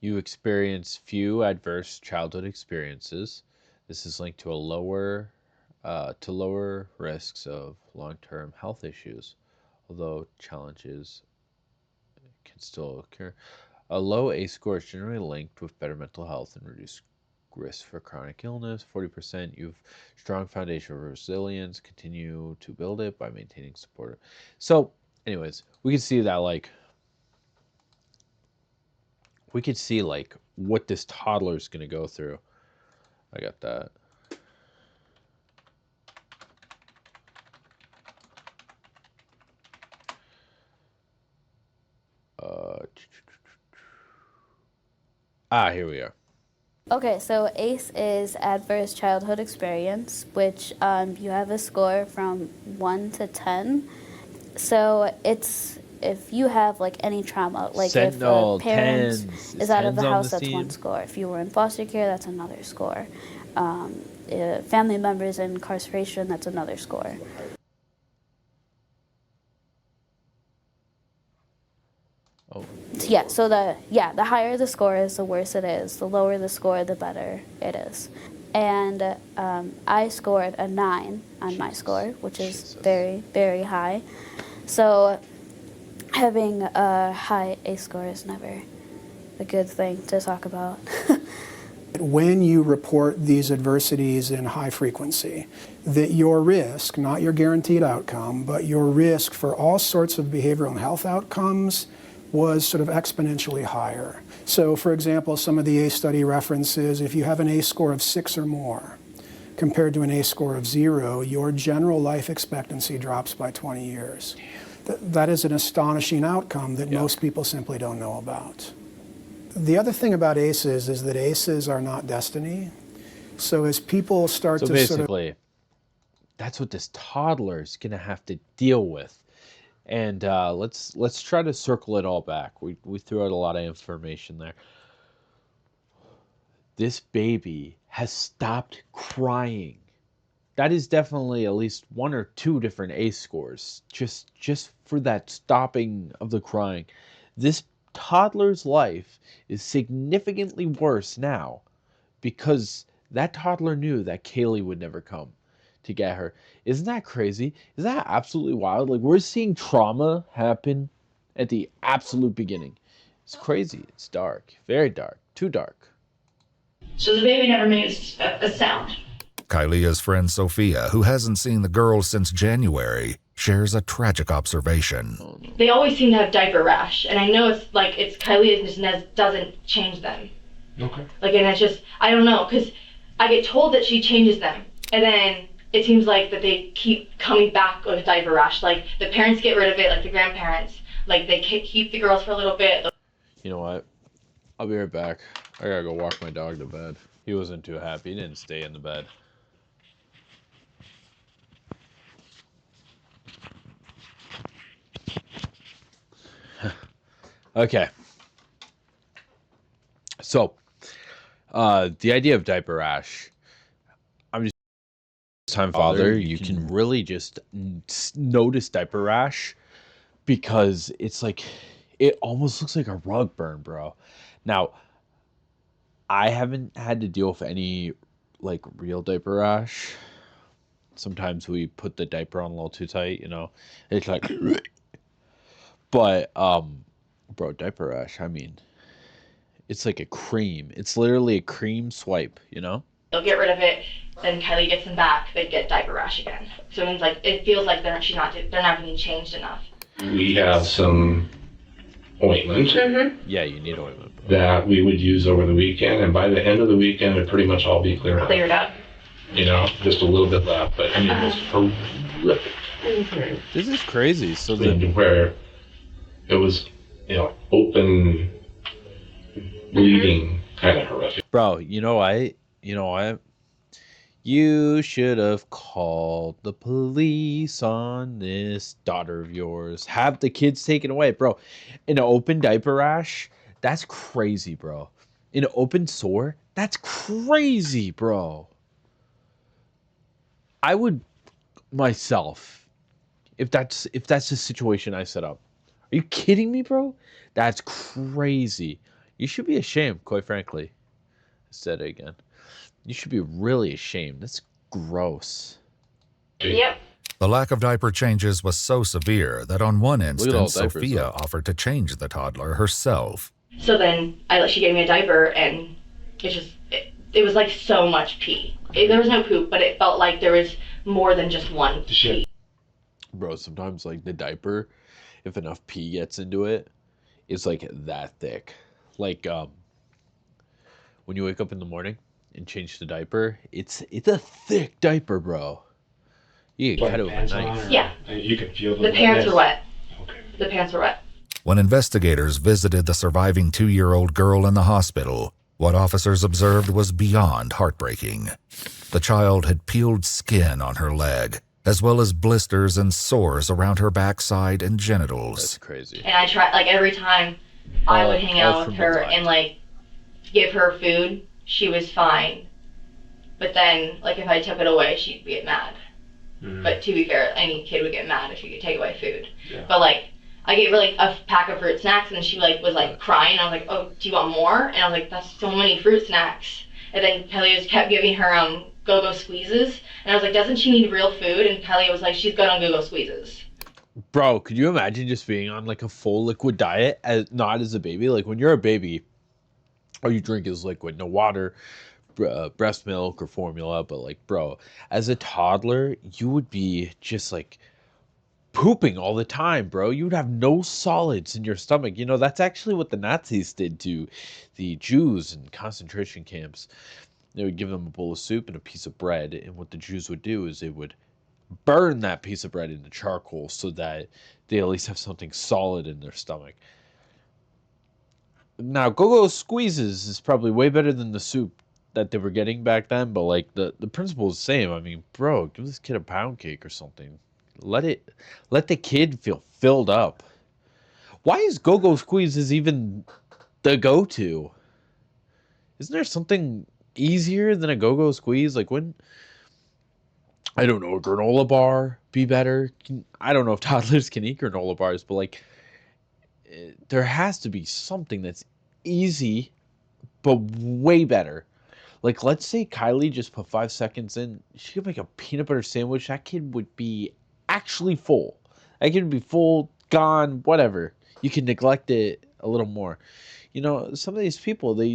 You experience few adverse childhood experiences. This is linked to lower risks of long-term health issues, although challenges can still occur. A low ACE score is generally linked with better mental health and reduced risk for chronic illness. 40%. You've strong foundation of resilience. Continue to build it by maintaining support. So, anyways, we can see that like what this toddler is going to go through. I got that. Here we are. Okay, so ACE is Adverse Childhood Experience, which you have a score from 1 to 10. So it's if you have like any trauma, like if a parent is out of the house, that's 1 score. If you were in foster care, that's another score. family members in incarceration, that's another score. Oh. Yeah, so the higher the score is, the worse it is. The lower the score, the better it is. And I scored a 9 on my score, which is very, very high. So having a high ACE score is never a good thing to talk about. When you report these adversities in high frequency, that your risk, not your guaranteed outcome, but your risk for all sorts of behavioral and health outcomes was sort of exponentially higher. So for example, some of the ACE study references, if you have an ACE score of 6 or more, compared to an ACE score of 0, your general life expectancy drops by 20 years. That is an astonishing outcome that most people simply don't know about. The other thing about ACEs is that ACEs are not destiny. So as people start to basically, that's what this toddler is going to have to deal with. And let's try to circle it all back. We threw out a lot of information there. This baby has stopped crying. That is definitely at least 1 or 2 different ACE scores just for that stopping of the crying. This toddler's life is significantly worse now because that toddler knew that Kaylee would never come to get her. Isn't that crazy? Isn't that absolutely wild? Like, we're seeing trauma happen at the absolute beginning. It's crazy. It's dark. Very dark. Too dark. So the baby never made a sound. Kylia's friend Sophia, who hasn't seen the girl since January, shares a tragic observation. They always seem to have diaper rash, and I know it's Kylie just doesn't change them. Okay. And it's just, I don't know, because I get told that she changes them, and then it seems like that they keep coming back with diaper rash. Like, the parents get rid of it, like the grandparents. Like, they keep the girls for a little bit. You know what? I'll be right back. I gotta go walk my dog to bed. He wasn't too happy. He didn't stay in the bed. Okay. So, the idea of diaper rash, I'm just time father, you can really just notice diaper rash because it's like, it almost looks like a rug burn, bro. Now, I haven't had to deal with any like real diaper rash. Sometimes we put the diaper on a little too tight, you know. It's like, but bro, diaper rash, I mean, it's like a cream. It's literally a cream swipe, you know? They'll get rid of it, then Kylie gets them back, they get diaper rash again. So it means like, it feels like they're not being changed enough. We have some ointment Yeah, you need ointment. that we would use over the weekend, and by the end of the weekend, it'd pretty much all be cleared up. You know, just a little bit left, but I mean, it was horrific. This is crazy. So where it was, you know, open bleeding, kind of horrific. Bro, you know what? You should have called the police on this daughter of yours. Have the kids taken away, bro. In an open diaper rash, that's crazy, bro. In an open sore, that's crazy, bro. I would myself, if that's the situation I set up. Are you kidding me, bro? That's crazy. You should be ashamed, quite frankly. I said it again. You should be really ashamed. That's gross. Yep. The lack of diaper changes was so severe that on one all instance, diapers, Sophia though. offered to change the toddler herself. So then she gave me a diaper, and it was like so much pee. There was no poop, but it felt like there was more than just one pee. Bro, sometimes like the diaper, if enough pee gets into it, it's like that thick. Like when you wake up in the morning and change the diaper, it's a thick diaper, bro. You can cut it with a knife. Yeah. You can feel The pants were wet. Okay. The pants were wet. When investigators visited the surviving 2-year-old girl in the hospital, what officers observed was beyond heartbreaking. The child had peeled skin on her leg, as well as blisters and sores around her backside and genitals. That's crazy. And I tried, like, every time I would hang out with her and, like, give her food, she was fine. But then, like, if I took it away, she'd get mad. But to be fair, any kid would get mad if you could take away food. Yeah. But, like, I gave her, like, a pack of fruit snacks, and she, like, was, like, crying. I was like, oh, do you want more? And I was like, that's so many fruit snacks. And then Kylie just kept giving her, Go-Go Squeezes. And I was like, doesn't she need real food? And Kylie was like, she's good on Go-Go Squeezes. Bro, could you imagine just being on, like, a full liquid diet, not as a baby? Like, when you're a baby, all you drink is liquid, no water, breast milk or formula. But, like, bro, as a toddler, you would be just, like, pooping all the time, bro. You would have no solids in your stomach. You know, that's actually what the Nazis did to the Jews in concentration camps. They would give them a bowl of soup and a piece of bread, and what the Jews would do is they would burn that piece of bread into charcoal so that they at least have something solid in their stomach. Now, Go-Go Squeezes is probably way better than the soup that they were getting back then, but, like, the principle is the same. I mean, bro, give this kid a pound cake or something. Let the kid feel filled up. Why is Go-Go Squeezes even the go-to? Isn't there something easier than a Go-Go Squeeze? Like, when, I don't know, a granola bar be better? I don't know if toddlers can eat granola bars, but, like, there has to be something that's easy, but way better. Like, let's say Kylie just put 5 seconds in. She could make a peanut butter sandwich. That kid would be actually full. That kid would be full, gone, whatever. You can neglect it a little more. You know, some of these people, they're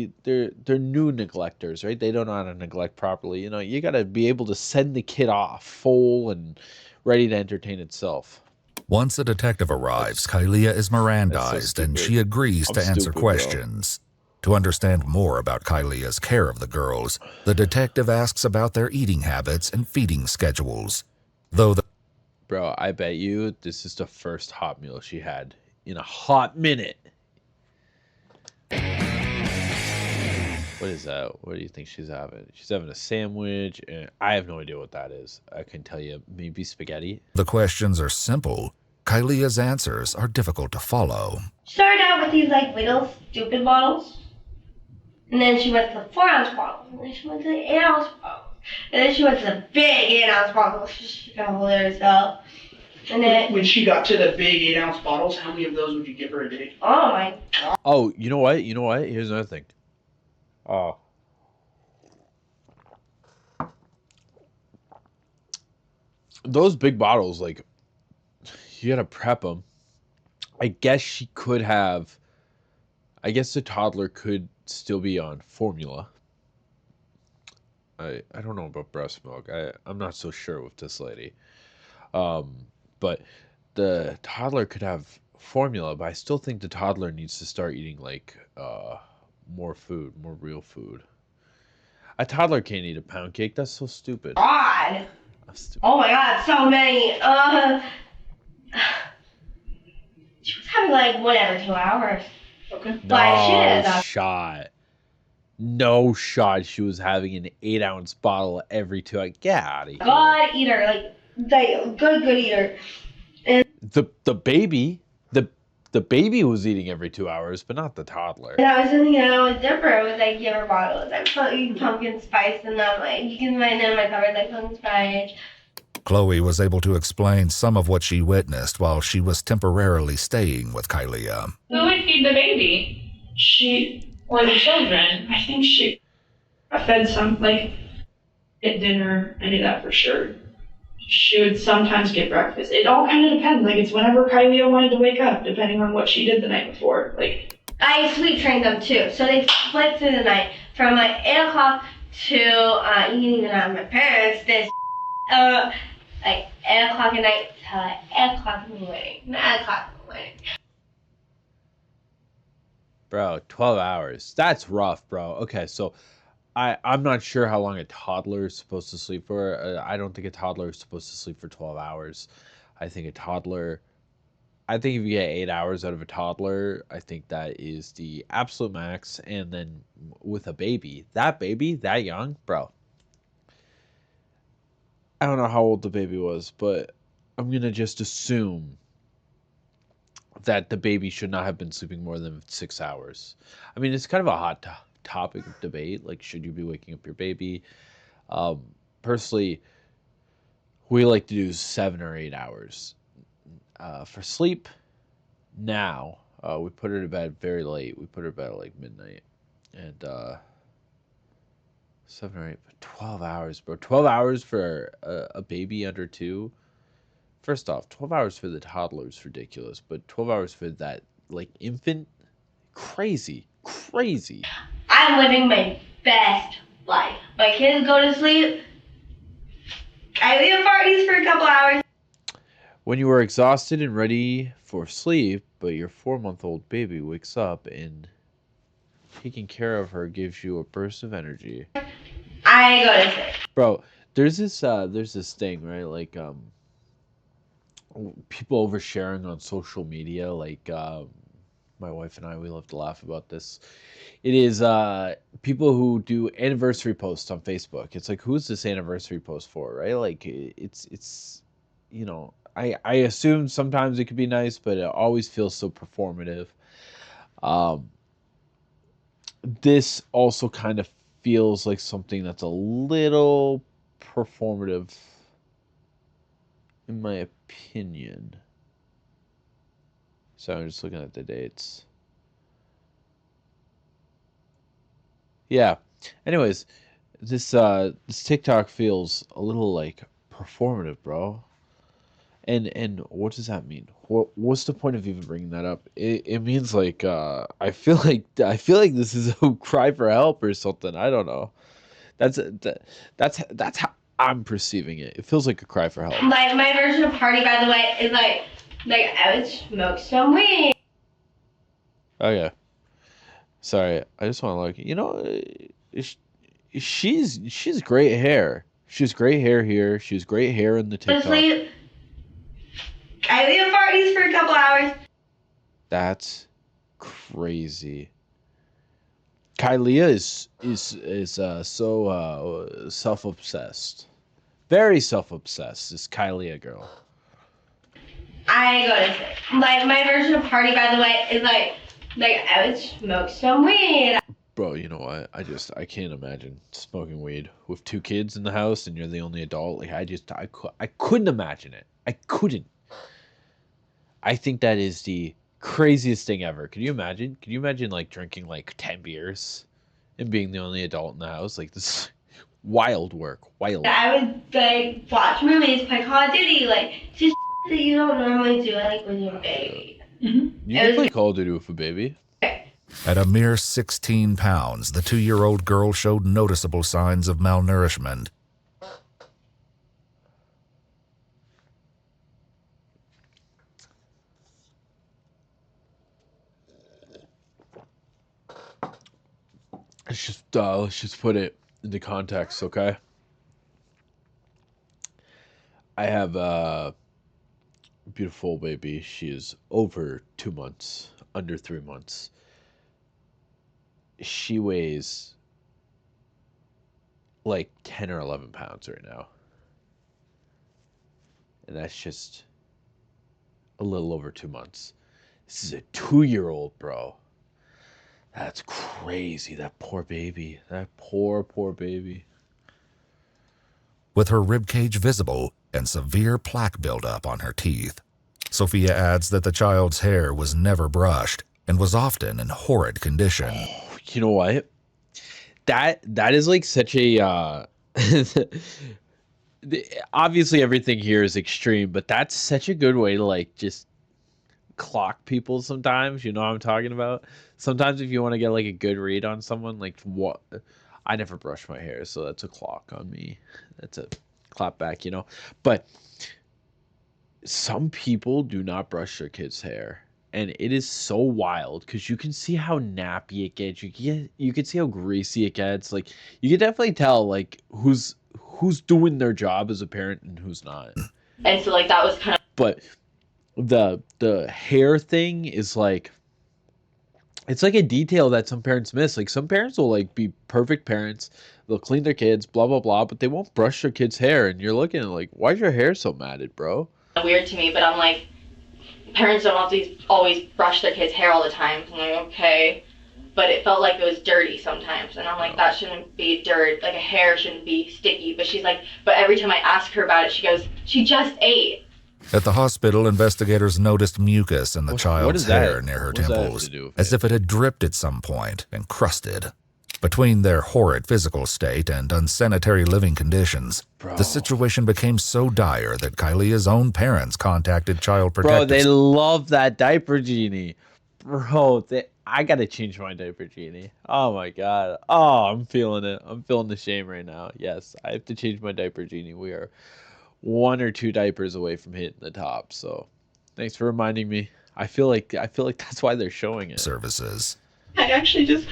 new neglectors, right? They don't know how to neglect properly. You know, you got to be able to send the kid off full and ready to entertain itself. Once a detective arrives, Kylia is Mirandized and she agrees to answer questions. To understand more about Kylia's care of the girls, the detective asks about their eating habits and feeding schedules. Bro, I bet you this is the first hot meal she had in a hot minute. What is that? What do you think she's having? She's having a sandwich, and I have no idea what that is. I can tell you, maybe spaghetti. The questions are simple. Kylia's answers are difficult to follow. She started out with these like little stupid bottles, and then she went to the 4-ounce bottle, and then she went to the 8-ounce bottle, and then she went to the big 8-ounce bottle. She got hilarious herself. And then when she got to the big 8-ounce bottles, how many of those would you give her a day? Oh my god. Oh, you know what? Here's another thing. Those big bottles, like, you gotta prep them. I guess the toddler could still be on formula. I don't know about breast milk. I'm not so sure with this lady. But the toddler could have formula, but I still think the toddler needs to start eating, like, more food, more real food. A toddler can't eat a pound cake. That's so stupid. God. Oh my god, so many. She was having like whatever 2 hours. Okay. No shot. She was having an 8-ounce bottle every 2 hours. Get out of here. God eater, like good eater. And the baby was eating every 2 hours, but not the toddler. And I was thinking, I was different with like give her bottles. I put pumpkin spice in them. Like you can find in my cupboard like pumpkin spice. Chloe was able to explain some of what she witnessed while she was temporarily staying with Kylia. Who would feed the baby? She or the children? I think she fed some, like at dinner. I knew that for sure. She would sometimes get breakfast. It all kind of depends. Like it's whenever Kylia wanted to wake up, depending on what she did the night before. Like I sleep trained them too, so they split through the night from like 8 o'clock to you can even have my parents. This like 8 o'clock at night to like 8 o'clock in the morning, 9 o'clock in the morning. Bro, 12 hours. That's rough, bro. Okay, so I'm not sure how long a toddler is supposed to sleep for. I don't think a toddler is supposed to sleep for 12 hours. I think if you get 8 hours out of a toddler, I think that is the absolute max. And then with a baby, that young, bro. I don't know how old the baby was, but I'm going to just assume that the baby should not have been sleeping more than 6 hours. I mean, it's kind of a hot topic of debate. Like, should you be waking up your baby? Personally, we like to do 7 or 8 hours. For sleep, now, we put her to bed very late. We put her to bed at like midnight. And 7 or 8, but 12 hours, bro. 12 hours for a baby under 2. First off, 12 hours for the toddler is ridiculous, but 12 hours for that, like, infant, crazy. I'm living my best life. My kids go to sleep. I leave parties for a couple hours. When you are exhausted and ready for sleep, but your 4-month-old baby wakes up and taking care of her gives you a burst of energy. I go to sleep. Bro, there's this thing, right? Like, people oversharing on social media, like, my wife and I, we love to laugh about this. It is people who do anniversary posts on Facebook. It's like, who's this anniversary post for, right? Like, it's you know, I assume sometimes it could be nice, but it always feels so performative. This also kind of feels like something that's a little performative, in my opinion. So I'm just looking at the dates. Yeah. Anyways, this TikTok feels a little like performative, bro. And what does that mean? What's the point of even bringing that up? It means like I feel like this is a cry for help or something. I don't know. That's how I'm perceiving it. It feels like a cry for help. My version of party, by the way, is like I would smoke some weed. Okay. Sorry, I just want to look. You know, she's great hair. She's great hair here. She's great hair in the TikTok. Honestly, I leave parties for a couple hours. That's crazy. Kylia is so self-obsessed. Very self-obsessed, this Kylia girl. I go to sleep. My version of party, by the way, is like I would smoke some weed. Bro, you know what? I can't imagine smoking weed with 2 kids in the house and you're the only adult. Like, I couldn't imagine it. I couldn't. I think that is the craziest thing ever. Can you imagine? Can you imagine like drinking like 10 beers and being the only adult in the house? Like, this wild work. Wild. I would like watch movies, play Call of Duty, like just that you don't normally do like when you're a baby. You can play Call of Duty with a baby. At a mere 16 pounds, the 2-year-old girl showed noticeable signs of malnourishment. Let's just put it into context, okay? I have a beautiful baby. She is over 2 months, under 3 months. She weighs like 10 or 11 pounds right now. And that's just a little over 2 months. This is a 2-year-old, bro. That's crazy. That poor baby. That poor baby. With her ribcage visible and severe plaque buildup on her teeth, Sophia adds that the child's hair was never brushed and was often in horrid condition. Oh, you know what? That is like such a obviously everything here is extreme, but that's such a good way to like just clock people sometimes. You know what I'm talking about? Sometimes if you want to get like a good read on someone, like what, I never brush my hair, so that's a clock on me. That's a clap back, you know? But some people do not brush their kids' hair, and it is so wild because you can see how nappy it gets. You can see how greasy it gets. Like, you can definitely tell like who's doing their job as a parent and who's not. And so like that was kind of. But the hair thing is like, it's like a detail that some parents miss. Like, some parents will like be perfect parents. They'll clean their kids, blah, blah, blah, but they won't brush their kids' hair. And you're looking at like, why's your hair so matted, bro? Weird to me, but I'm like, parents don't always brush their kids' hair all the time. I'm like, okay. but it felt like it was dirty sometimes. And I'm like, that shouldn't be dirt. Like a hair shouldn't be sticky. But she's like, but every time I ask her about it, she goes, she just ate. At the hospital, investigators noticed mucus in the child's hair near her temples, as if it had dripped at some point and crusted. Between their horrid physical state and unsanitary living conditions, the situation became so dire that Kylea's own parents contacted Child Protective. Bro, they love that diaper genie. Bro, I gotta change my diaper genie. Oh my god. Oh, I'm feeling it. I'm feeling the shame right now. Yes, I have to change my diaper genie. We are 1 or 2 diapers away from hitting the top. So, thanks for reminding me. I feel like that's why they're showing it. Services. I actually just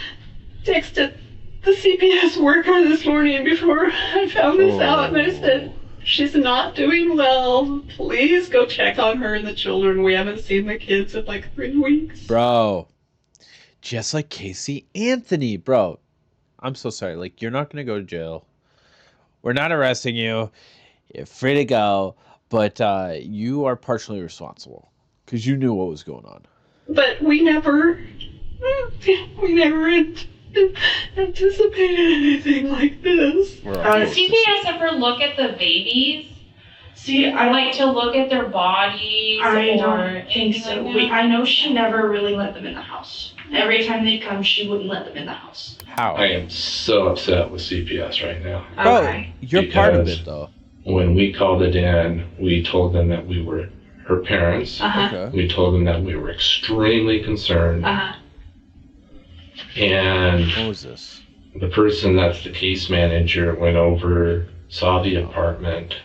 texted the CPS worker this morning before I found this out, and I said, she's not doing well. Please go check on her and the children. We haven't seen the kids in like 3 weeks. Bro, just like Casey Anthony, bro. I'm so sorry. Like, you're not going to go to jail. We're not arresting you. You're free to go. But you are partially responsible because you knew what was going on. But we never anticipated anything like this. Does CPS ever look at the babies? See, I like to look at their bodies. I don't think so. Like I know she never really let them in the house. Every time they'd come, she wouldn't let them in the house. How? I am so upset with CPS right now. Bro, you're part of it, though. When we called it in, we told them that we were her parents. Okay. We told them that we were extremely concerned. And what was this? The person that's the case manager went over, saw the apartment,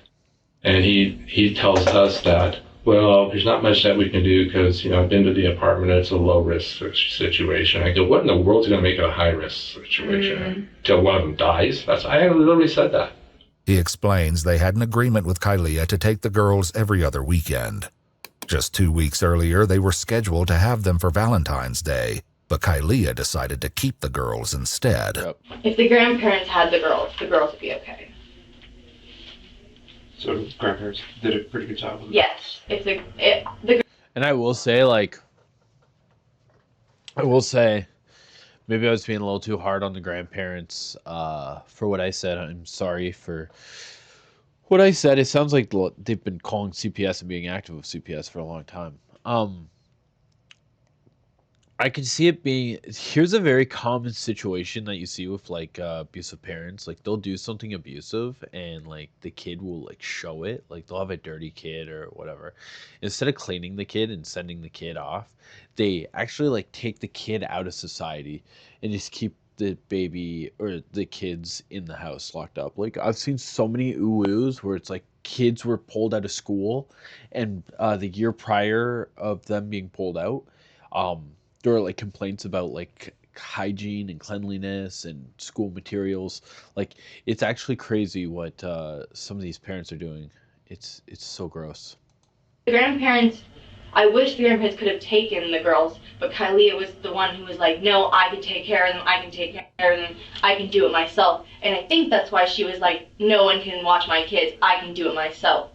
and he tells us that, well, there's not much that we can do because, I've been to the apartment, it's a low-risk situation. I go, what in the world's going to make it a high-risk situation? Till one of them dies? I literally said that. He explains they had an agreement with Kylea to take the girls every other weekend. Just 2 weeks earlier, they were scheduled to have them for Valentine's Day, but Kylea decided to keep the girls instead. If the grandparents had the girls would be okay. So grandparents did a pretty good job with it. Yes. And I will say, maybe I was being a little too hard on the grandparents for what I said. I'm sorry for what I said. It sounds like they've been calling CPS and being active with CPS for a long time. I can see it being, here's a very common situation that you see with abusive parents. Like, they'll do something abusive and the kid will show it. Like, they'll have a dirty kid or whatever. Instead of cleaning the kid and sending the kid off, they actually take the kid out of society and just keep the baby or the kids in the house locked up. I've seen so many ooh-oos where it's kids were pulled out of school, and the year prior of them being pulled out, there were complaints about hygiene and cleanliness and school materials. It's actually crazy what some of these parents are doing. It's so gross. The grandparents, I wish the grandparents could have taken the girls, but Kylea was the one who was like, no, I can take care of them, I can take care of them, I can do it myself. And I think that's why she was like, no one can watch my kids, I can do it myself.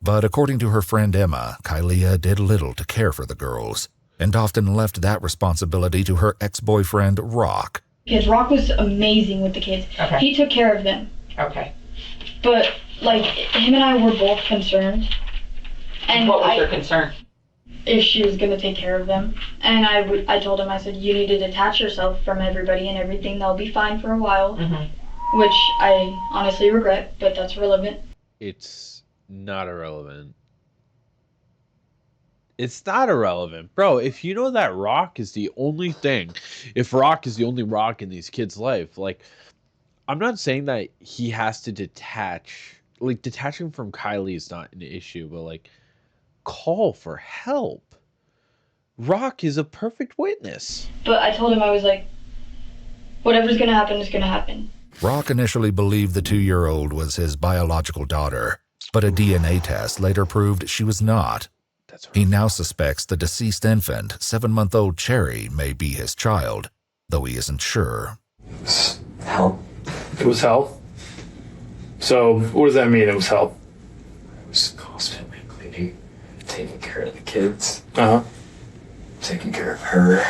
But according to her friend Emma, Kylea did little to care for the girls, and often left that responsibility to her ex-boyfriend, Rock. Because Rock was amazing with the kids. Okay. He took care of them. Okay. But, him and I were both concerned. And what was your concern? If she was going to take care of them. And I told him, I said, you need to detach yourself from everybody and everything. They'll be fine for a while. Mm-hmm. Which I honestly regret, but that's relevant. It's not irrelevant. It's not irrelevant. Bro, if you know that Rock is the only thing, if Rock is the only rock in these kids' life, I'm not saying that he has to detach. Detaching from Kylie is not an issue, but call for help. Rock is a perfect witness. But I told him, I was like, whatever's going to happen is going to happen. Rock initially believed the 2-year-old was his biological daughter, but a DNA test later proved she was not. He now suspects the deceased infant, 7-month-old Cherry, may be his child, though he isn't sure. Help. It was help? So, what does that mean, it was help? Just constantly cleaning, taking care of the kids. Uh-huh. Taking care of her.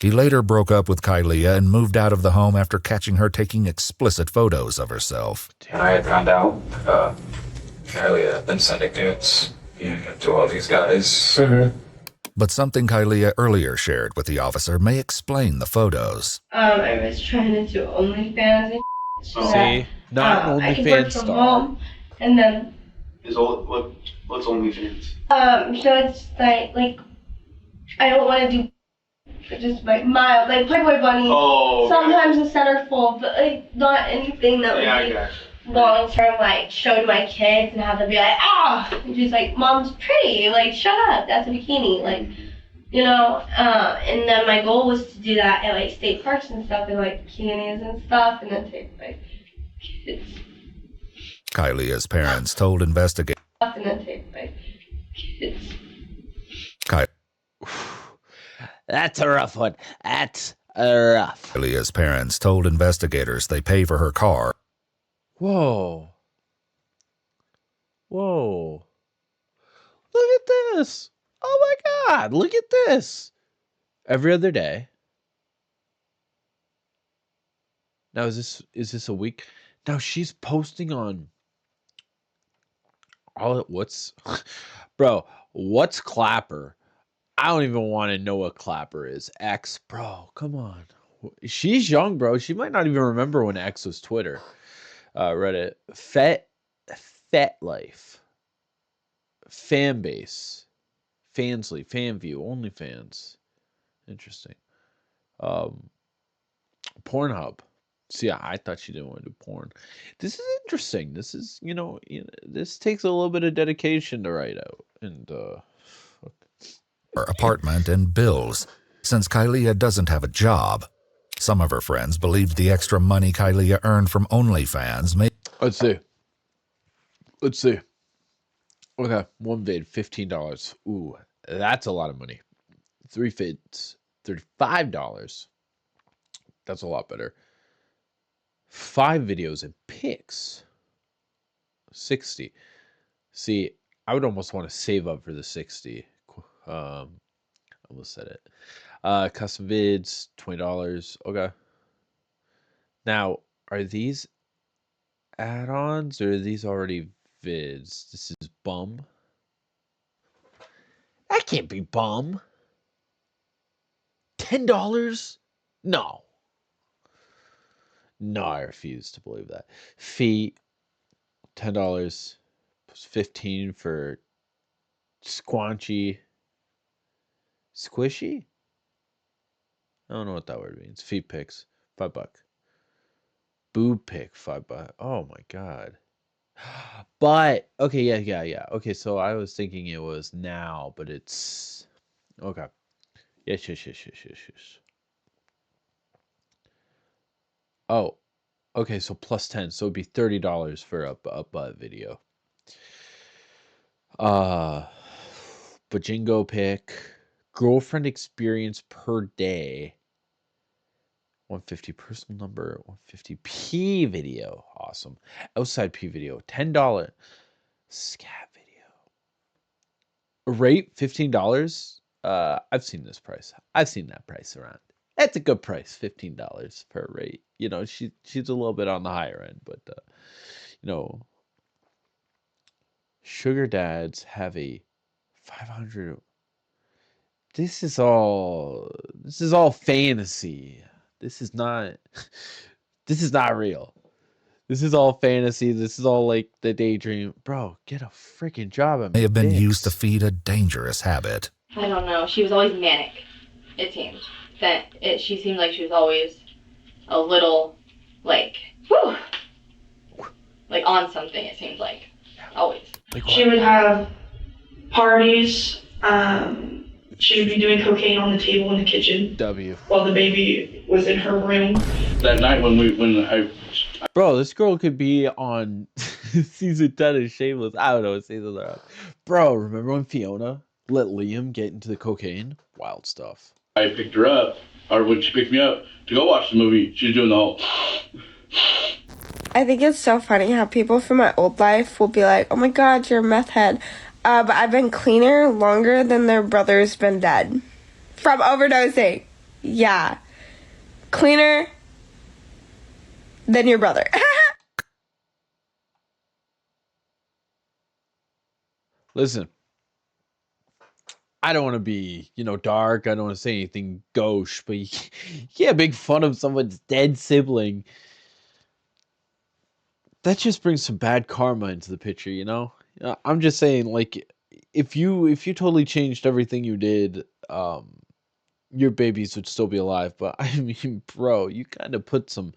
He later broke up with Kylie and moved out of the home after catching her taking explicit photos of herself. And I had found out Kylie had been sending nudes to all these guys. But something Kylie earlier shared with the officer may explain the photos. I was trying to do OnlyFans and See? Not an I could work OnlyFans from star. home, and then What's OnlyFans? so it's like I don't want to do just like mild, like Playboy Bunny. Oh, okay. Sometimes a centerfold, but like not anything that would Yeah, I be got long term, like show to my kids and have them be like, and just like, mom's pretty, like shut up, that's a bikini, like, you know. And then my goal was to do that at like state parks and stuff, and like bikinis and stuff, and then take my kids. Kylie's parents told investigators. And then take my kids. That's a rough one. That's a rough. Kylie's parents told investigators they pay for her car. Whoa. Whoa. Look at this. Oh my God. Look at this. Every other day. Now, is this a week? Now she's posting on bro, what's Clapper? I don't even want to know what Clapper is. X, bro, come on. She's young, bro. She might not even remember when X was Twitter. Reddit. Fet Life. Fanbase. Fansly. Fanview. OnlyFans. Interesting. Pornhub. See, I thought she didn't want to do porn. This is interesting. This is, this takes a little bit of dedication to write out. And, her apartment and bills, since Kylie doesn't have a job. Some of her friends believed the extra money Kylie earned from OnlyFans may... Let's see. Okay, one vid, $15. Ooh, that's a lot of money. 3 vids, $35. That's a lot better. 5 videos and pics, $60. See, I would almost want to save up for the $60. Almost said it. Custom vids, $20. Okay. Now, are these add-ons or are these already vids? This is bum. That can't be bum. $10? No. No, I refuse to believe that. Fee, $10 plus $15 for squanchy. Squishy? I don't know what that word means. Feet pics, $5. Boob pic, $5. Oh my God. But okay, yeah. Okay, so I was thinking it was now, but it's okay. Yes. Oh, okay. So plus 10, so it'd be $30 for a butt video. Bajingo pic, girlfriend experience per day. 150 personal number, 150 P video. Awesome. Outside P video, $10. Scat video. Rate $15. I've seen this price. I've seen that price around. That's a good price, $15 per rate. She's a little bit on the higher end, but sugar dads have a 500. This is all fantasy. This is not real. This is all fantasy. This is all like the daydream. Bro, get a freaking job. May have been used to feed a dangerous habit. I don't know. She was always manic, it seemed. She seemed like she was always a little, like on something, it seemed like. Always. She would have parties. She would be doing cocaine on the table in the kitchen. While the baby was in her room. That night when I Bro, this girl could be on season 10 of Shameless. I don't know what season they're on. Bro, remember when Fiona let Liam get into the cocaine? Wild stuff. I picked her up, or when she picked me up to go watch the movie, she was doing the whole... I think it's so funny how people from my old life will be like, oh my God, you're a meth head. But I've been cleaner longer than their brother's been dead. From overdosing. Yeah. Cleaner than your brother. Listen, I don't want to be, dark. I don't want to say anything gauche, but you can't make fun of someone's dead sibling. That just brings some bad karma into the picture, I'm just saying, like, if you totally changed everything you did, your babies would still be alive. But I mean, bro, you kind of put some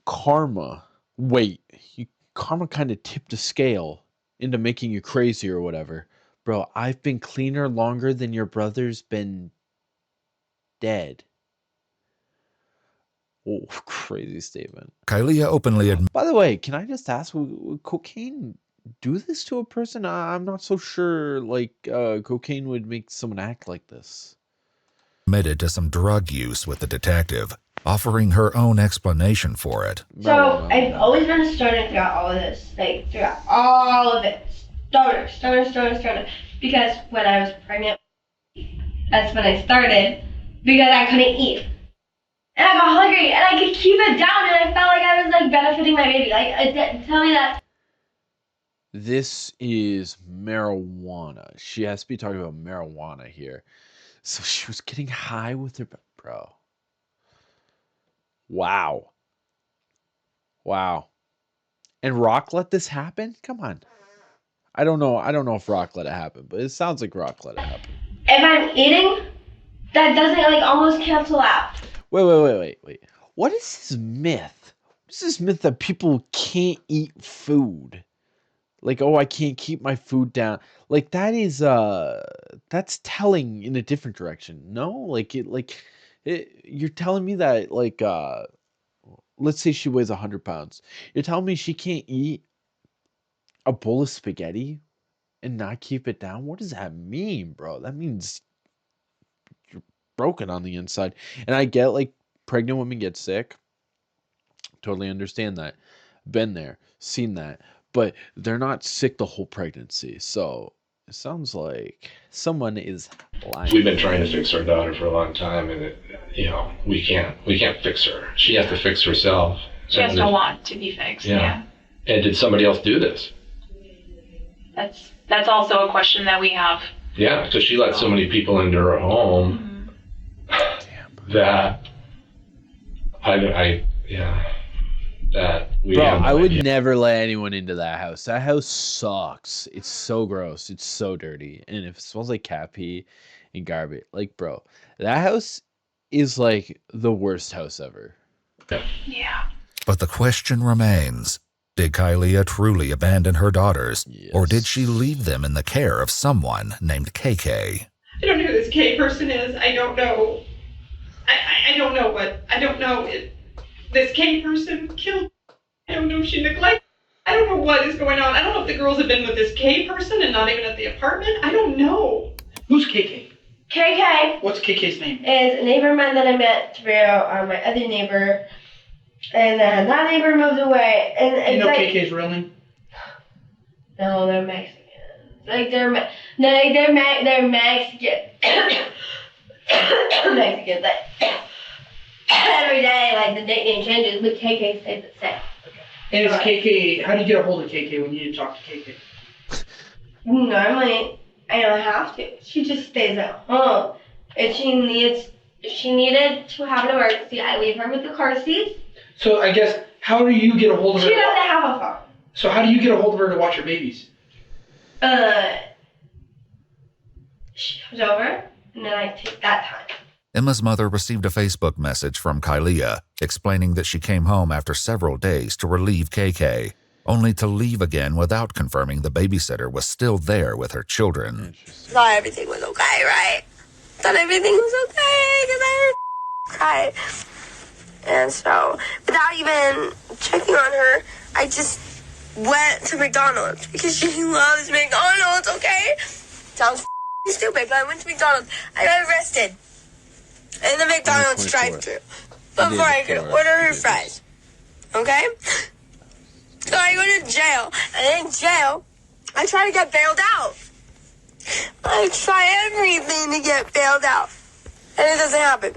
karma kind of tipped a scale into making you crazy or whatever. Bro, I've been cleaner longer than your brother's been dead. Oh, crazy statement. Kailea openly admitted. By the way, can I just ask, would cocaine do this to a person? I'm not so sure, cocaine would make someone act like this. Admitted to some drug use with the detective, offering her own explanation for it. So I've always been a stoner throughout all of this, throughout all of it. Stoner. Because when I was pregnant, that's when I started, because I couldn't eat. And I got hungry, and I could keep it down, and I felt like I was, benefiting my baby. Tell me that. This is marijuana. She has to be talking about marijuana here. So she was getting high with her, bro. Wow. And Rock let this happen? Come on. I don't know if Rock let it happen, but it sounds like Rock let it happen. If I'm eating, that doesn't, almost cancel out. Wait. What is this myth? What is this myth that people can't eat food? I can't keep my food down. That is, that's telling in a different direction. No? You're telling me that, let's say she weighs 100 pounds. You're telling me she can't eat a bowl of spaghetti and not keep it down? What does that mean, bro? That means you're broken on the inside. And I get, pregnant women get sick. Totally understand that. Been there, seen that. But they're not sick the whole pregnancy. So it sounds like someone is lying. We've been trying to fix our daughter for a long time, and we can't fix her. She has to fix herself. She has to want to be fixed. Yeah. And did somebody else do this? That's also a question that we have. Yeah, because she let so many people into her home that that we. Bro, I would never let anyone into that house. That house sucks. It's so gross. It's so dirty. And if it smells like cat pee and garbage, bro, that house is the worst house ever. Yeah. But the question remains, did Kailea truly abandon her daughters, or did she leave them in the care of someone named KK? I don't know who this K person is. I don't know. I don't know if this K person killed. I don't know if she neglected. I don't know what is going on. I don't know if the girls have been with this K person and not even at the apartment. I don't know. Who's KK? KK. What's KK's name? Is a neighbor man that I met through my other neighbor. And then that neighbor moved away. And you know KK's real name? No, they're Mexican. They're Mexican. Mexican. Every day, the nickname changes, but KK stays the same. And is KK, how do you get a hold of KK when you need to talk to KK? Normally, I don't have to. She just stays at home. If she needed to have an emergency, I leave her with the car seat. So I guess, how do you get a hold of her? She doesn't have a phone. So how do you get a hold of her to watch her babies? She comes over, and then I take that time. Emma's mother received a Facebook message from Kailea explaining that she came home after several days to relieve KK, only to leave again without confirming the babysitter was still there with her children. Thought everything was okay, right? Thought everything was okay because I cried. And so, without even checking on her, I just went to McDonald's because she loves McDonald's, okay? Sounds stupid, but I went to McDonald's. I got arrested in the McDonald's drive-thru before I could order her fries, okay? So I go to jail, and in jail, I try to get bailed out. I try everything to get bailed out. and it doesn't happen.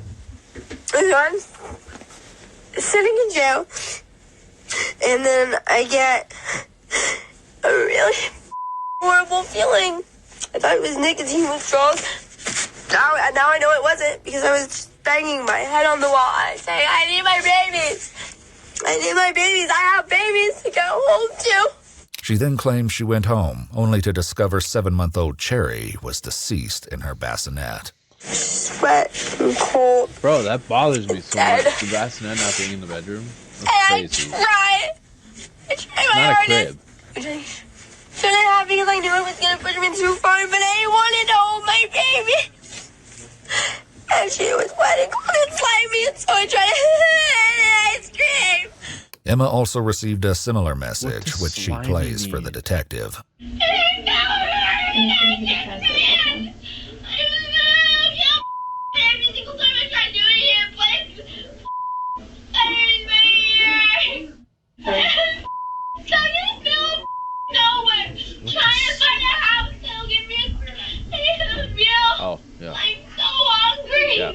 And I'm sitting in jail, and then I get a really horrible feeling. I thought it was nicotine withdrawals. Now I know it wasn't, because I was just banging my head on the wall. I say, I need my babies. I need my babies. I have babies to go home to. She then claims she went home, only to discover 7-month-old Cherry was deceased in her bassinet. Sweat and cold. Bro, that bothers me so much. The bassinet not being in the bedroom. That's crazy. I tried my Not a hardest. crib. Shouldn't have, because I knew it was going to push me too far, but I wanted to hold my baby. And she was wet and cold and slimy, and so I tried to ice cream. Emma also received a similar message, which she plays for the detective. Oh, yeah. I'm so hungry. Yeah.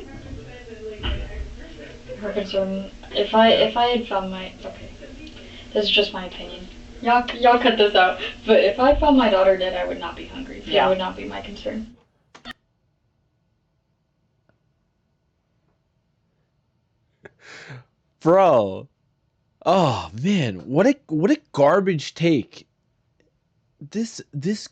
Her concern, if I had found my, okay, this is just my opinion. Y'all cut this out. But if I found my daughter dead, I would not be hungry. That would not be my concern. Bro. Oh man, what a garbage take. This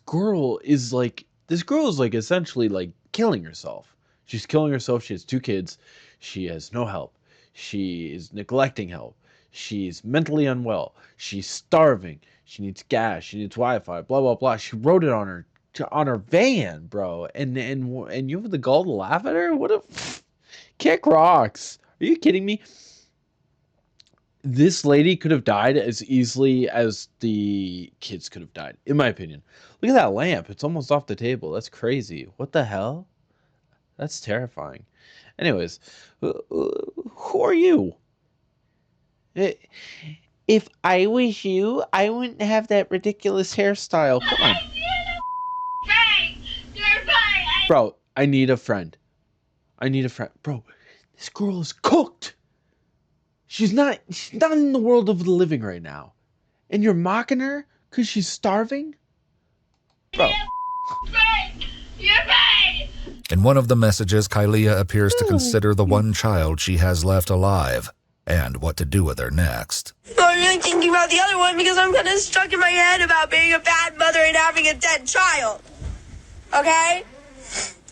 girl is like essentially like killing herself. She's killing herself. She has 2 kids. She has no help. She is neglecting help. She's mentally unwell. She's starving. She needs gas. She needs Wi-Fi. Blah blah blah. She wrote it on her van, bro. And you have the gall to laugh at her? What a kick rocks. Are you kidding me? This lady could have died as easily as the kids could have died, in my opinion. Look at that lamp. It's almost off the table. That's crazy. What the hell? That's terrifying. Anyways, who are you? If I was you, I wouldn't have that ridiculous hairstyle. Come on. Bro, I need a friend. Bro, this girl is cooked. She's not in the world of the living right now. And you're mocking her because she's starving? Bro. In one of the messages, Kylia appears to consider the one child she has left alive and what to do with her next. I'm really thinking about the other one, because I'm kind of stuck in my head about being a bad mother and having a dead child. Okay?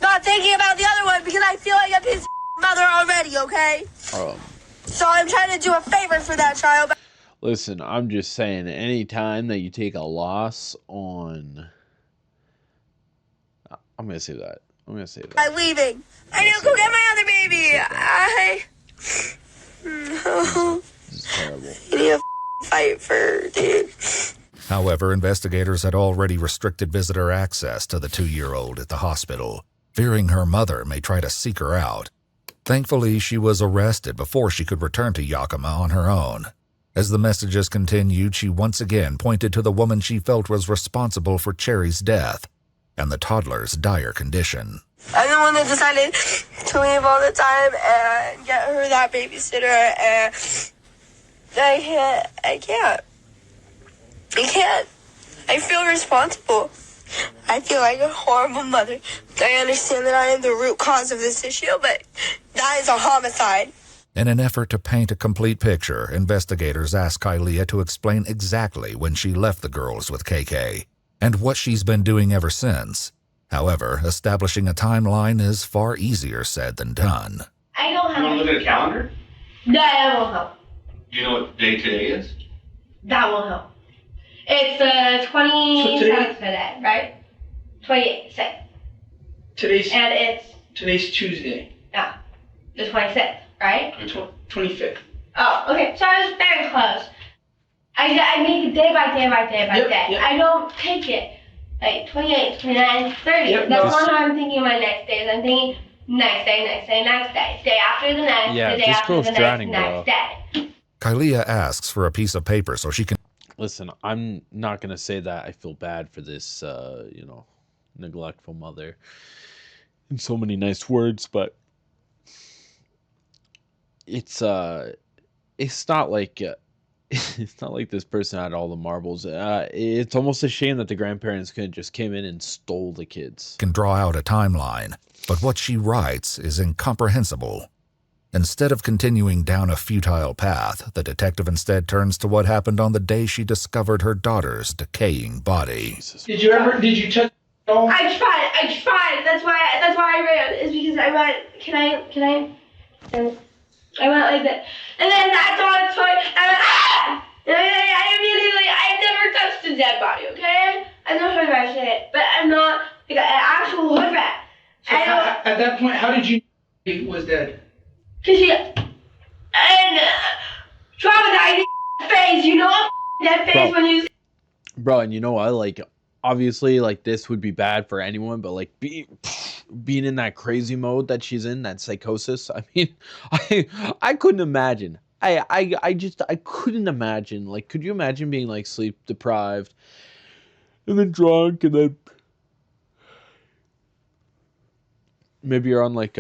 Not thinking about the other one because I feel like a piece of mother already, okay? So I'm trying to do a favor for that child. Listen, I'm just saying, any time that you take a loss on... I'm going to say that. I'm leaving. I need to go get my other baby. This is terrible. I need to fight for, dude. However, investigators had already restricted visitor access to the 2-year-old at the hospital, fearing her mother may try to seek her out. Thankfully, she was arrested before she could return to Yakima on her own. As the messages continued, she once again pointed to the woman she felt was responsible for Cherry's death and the toddler's dire condition. I'm the one that decided to leave all the time and get her that babysitter, and I can't. I feel responsible. I feel like a horrible mother. I understand that I am the root cause of this issue, but that is a homicide. In an effort to paint a complete picture, investigators asked Kylia to explain exactly when she left the girls with KK and what she's been doing ever since. However, establishing a timeline is far easier said than done. I don't have. You want to look at a calendar? That won't help. Do you know what day today is? That won't help. It's the 27th today, right? 28th. Today's Tuesday. Yeah, the 26th, right? 25th. Oh, okay. So I was very close. I make it day by day by day by day. Yep. I don't take it like 28, 29, 30. Yep, That's no. not how I'm thinking of my next days. I'm thinking next day, day after the next, Yeah, the day this after girl's the drowning, next bro. day. Kylia asks for a piece of paper so she can... Listen, I'm not going to say that I feel bad for this, neglectful mother in so many nice words, but it's not like it's not like this person had all the marbles. It's almost a shame that the grandparents could have just came in and stole the kids. Can draw out a timeline, but what she writes is incomprehensible. Instead of continuing down a futile path, the detective instead turns to what happened on the day she discovered her daughter's decaying body. Did you touch at all? I tried. That's why I ran. Is because I went, can I? I went like that. And then that's all it's for. I went, ah! And I immediately, I've never touched a dead body, okay? I know hood rat shit, but I'm not like an actual hood rat. So at that point, how did you know he was dead? Cause traumatized face, you know? That face when you. Bro, and you know what? Like, obviously, like, this would be bad for anyone, but like being in that crazy mode that she's in, that psychosis. I mean, I couldn't imagine. I couldn't imagine. Like, could you imagine being like sleep deprived and then drunk and then maybe you're on like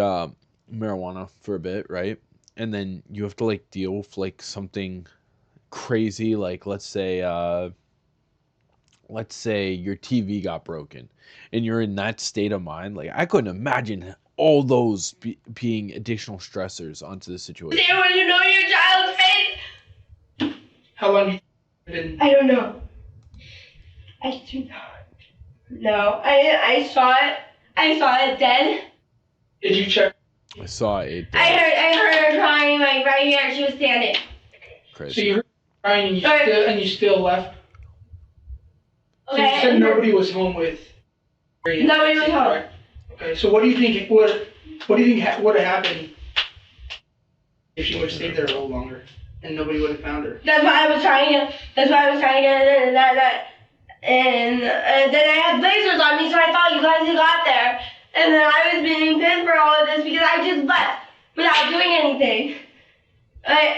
marijuana for a bit, right? And then you have to like deal with like something crazy, like let's say your TV got broken and you're in that state of mind. Like, I couldn't imagine all those being additional stressors onto the situation. When you know your child's face. How long have you been? I don't know. I do not. No, I saw it. I saw it dead. Did you check? I saw it. I heard her crying like right here. She was standing. Crazy. So you heard her crying and you still left? So Okay. you said nobody was home with. Nobody was home. Okay, so what do you think would have happened if she would have stayed there a little longer and nobody would have found her? That's why I was trying to get that. And then I had lasers on me, so I thought you guys had got there. And then I was being pinned for all of this because I just left without doing anything.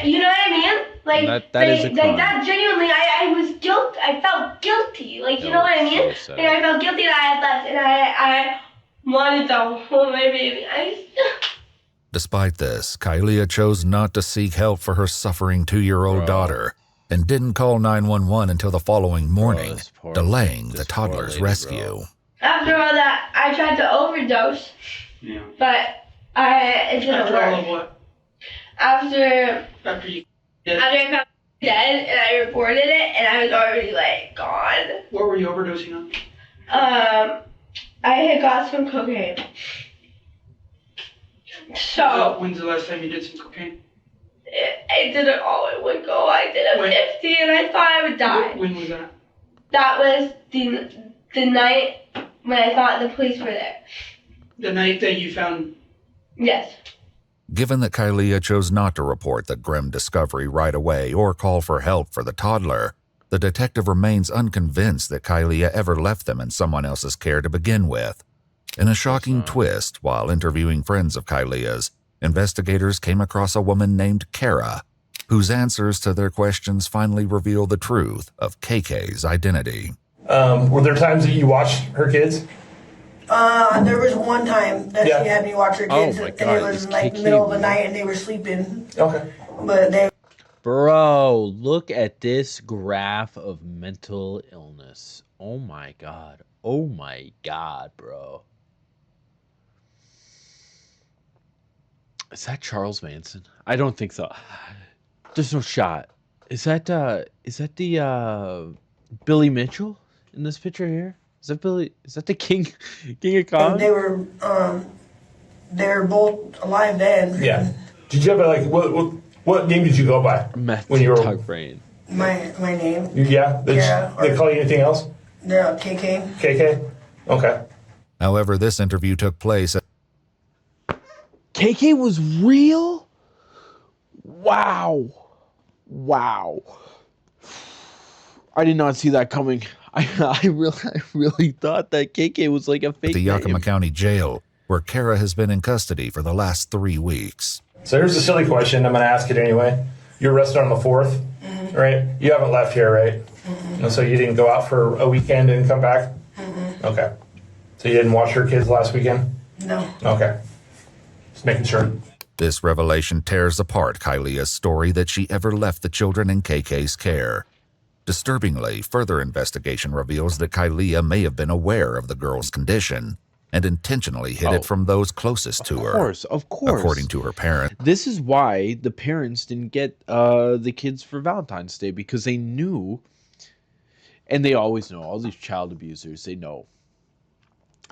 You know what I mean? Like that is a crime. Like that. Genuinely, I was guilt. I felt guilty. Like, you know what I mean? So Like, I felt guilty that I had left, and I wanted to hold my baby. Despite this, Kailea chose not to seek help for her suffering 2-year-old daughter and didn't call 911 until the following morning, delaying the toddler's rescue. After all that, I tried to overdose. Yeah. But it didn't After work. all of what? After you I found dead and I reported it, and I was already like gone. What were you overdosing on? I had got some cocaine. So when's the last time you did some cocaine? I did it all in one go. I did a 50, and I thought I would die. When was that? That was the night when I thought the police were there. The night that you found. Yes. Given that Kailea chose not to report the grim discovery right away or call for help for the toddler, the detective remains unconvinced that Kailea ever left them in someone else's care to begin with. In a shocking twist, while interviewing friends of Kailea's, investigators came across a woman named Kara, whose answers to their questions finally reveal the truth of KK's identity. Were there times that you watched her kids? There was one time that she had me watch her kids, my and God, it was is like Kiki middle of the night, and they were sleeping. Okay. But they. Bro, look at this graph of mental illness. Oh my God. Oh my God, bro. Is that Charles Manson? I don't think so. There's no shot. Is that the Billy Mitchell in this picture here? Is that Billy? Is that the King of Kong? They were both alive then. Yeah. Did you ever what name did you go by when you were Tug Brain? My name. Yeah. They call you anything else? They're KK. KK. Okay. However, this interview took place at KK was real? Wow. I did not see that coming. I really thought that KK was like a fake the Yakima name. County Jail, where Kara has been in custody for the last 3 weeks. So here's a silly question. I'm going to ask it anyway. You're arrested on the 4th, right? You haven't left here, right? And so you didn't go out for a weekend and come back? Okay. So you didn't watch your kids last weekend? No. Okay. Just making sure. This revelation tears apart Kylia's story that she ever left the children in KK's care. Disturbingly, further investigation reveals that Kylia may have been aware of the girl's condition and intentionally hid it from those closest to her. Of course. According to her parents. This is why the parents didn't get the kids for Valentine's Day, because they knew, and they always know, all these child abusers, they know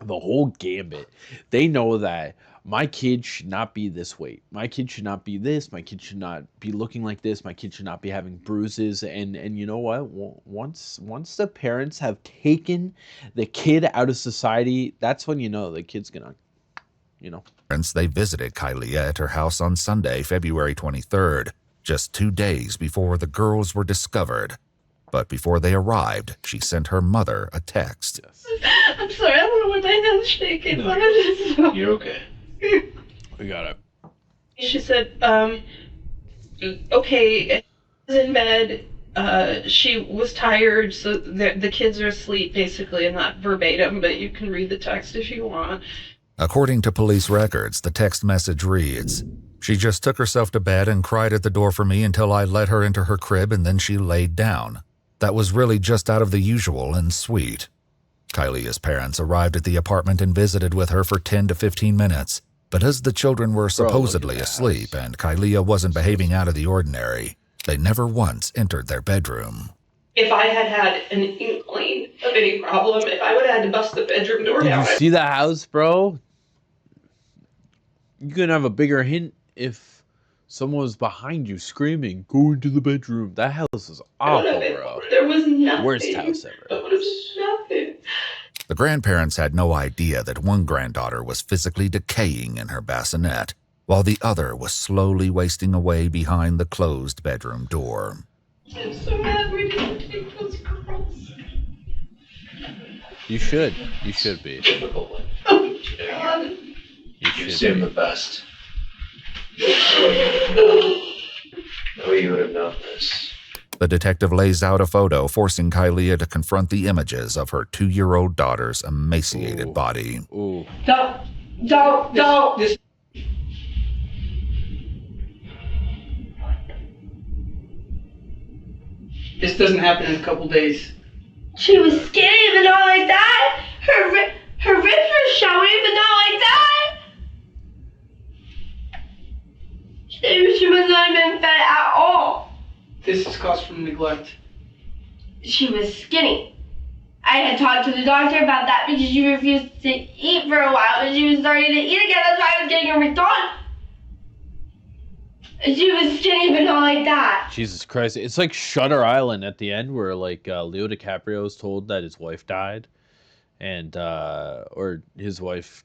the whole gambit. They know that my kid should not be this weight. My kid should not be this. My kid should not be looking like this. My kid should not be having bruises. And you know what? Once the parents have taken the kid out of society, that's when you know the kid's gonna, you know. They visited Kylia at her house on Sunday, February 23rd, just 2 days before the girls were discovered. But before they arrived, she sent her mother a text. I'm sorry, I don't know why my hand's shaking. You're okay. We got it. She said, okay, was in bed, she was tired, so the kids are asleep, basically, and not verbatim, but you can read the text if you want. According to police records, the text message reads, "She just took herself to bed and cried at the door for me until I let her into her crib and then she laid down. That was really just out of the usual and sweet." Kylia's parents arrived at the apartment and visited with her for 10 to 15 minutes. But as the children were supposedly asleep and Kylia wasn't behaving out of the ordinary, they never once entered their bedroom. If I had had an inkling of any problem, if I would have had to bust the bedroom door down. Did you see that house, bro? You couldn't have a bigger hint if someone was behind you screaming, "Go into the bedroom." That house is awful, bro. There was nothing. Worst house ever. There was nothing. The grandparents had no idea that one granddaughter was physically decaying in her bassinet, while the other was slowly wasting away behind the closed bedroom door. I'm so mad we didn't take those girls. You should. You should be. Difficult one. Oh, God. You saved the best. No, you would have known this. The detective lays out a photo, forcing Kylia to confront the images of her 2-year-old daughter's emaciated body. Ooh. Don't. This doesn't happen in a couple days. She was skinny, but not like that. Her wrist was showing, but not like that. She was not even fed at all. This is caused from neglect. She was skinny. I had talked to the doctor about that because she refused to eat for a while, but she was starting to eat again. That's why I was getting her McDonald's. She was skinny, but not like that. Jesus Christ. It's like Shutter Island at the end where like Leo DiCaprio is told that his wife died and or his wife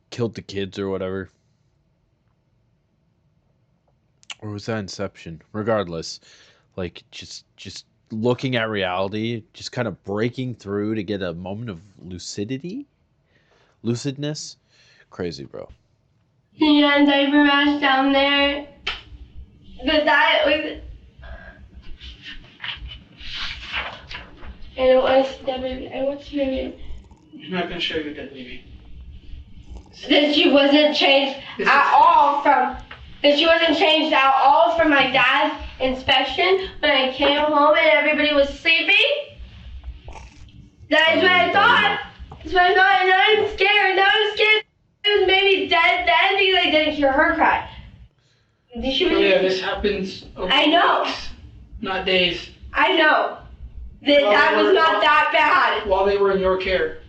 killed the kids or whatever. Or was that Inception? Regardless, like just looking at reality, just kind of breaking through to get a moment of lucidness. Crazy, bro. She had diaper rash down there. But that was... I don't want to see that baby. I want to see that baby. I'm not going to show you that baby. That she wasn't changed at all from... That she wasn't changed at all from my dad's inspection when I came home and everybody was sleeping. That's what I thought. That's what I thought, and now I'm scared. Now I'm scared. It was maybe dead then because I didn't hear her cry. Yeah, this happens over I know. weeks, not days. I know. That was not that bad. While they were in your care.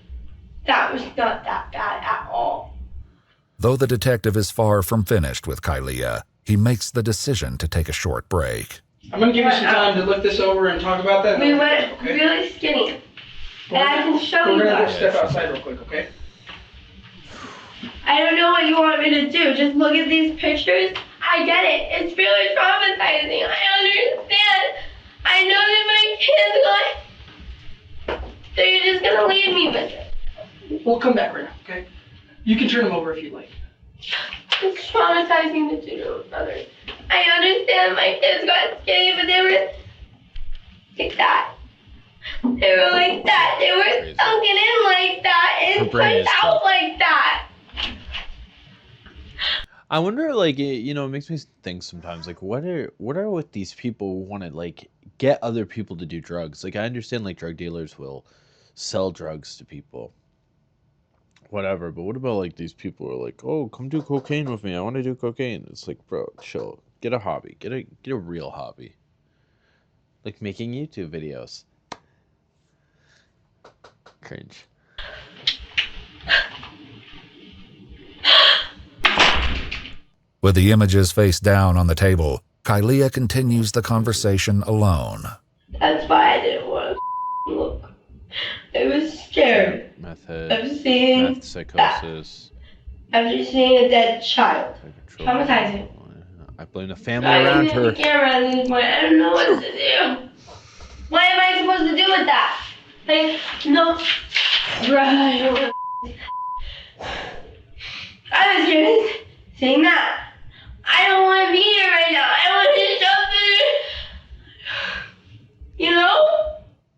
That was not that bad at all. Though the detective is far from finished with Kylia, he makes the decision to take a short break. I'm going to give you some time to look this over and talk about that. We went really skinny. And I can show you We're going to that. step outside real quick, okay? I don't know what you want me to do. Just look at these pictures. I get it. It's really traumatizing. I understand. I know that my kids they're just going to leave me with it. We'll come back right now, okay? You can turn them over if you like. It's traumatizing to do to others. I understand my kids got skinny, but they were like that. They were like that. They were sunken in like that and pushed out like that. I wonder, like, it makes me think sometimes, like, what are with these people who want to, like, get other people to do drugs? Like, I understand, like, drug dealers will sell drugs to people, whatever, but what about, like, these people who are like, oh, come do cocaine with me, I want to do cocaine. It's like, bro, chill, get a hobby, get a real hobby, like making YouTube videos. Cringe. With the images face down on the table, Kylia continues the conversation alone. That's why I didn't want to look. I was scared of seeing Meth psychosis. after seeing a dead child. Traumatizing. I blame the family I around didn't have her. the camera at this point. I don't know what to do. What am I supposed to do with that? Like, no. Right. I was scared seeing that. I don't want to be here right now. I want to shelter. You know?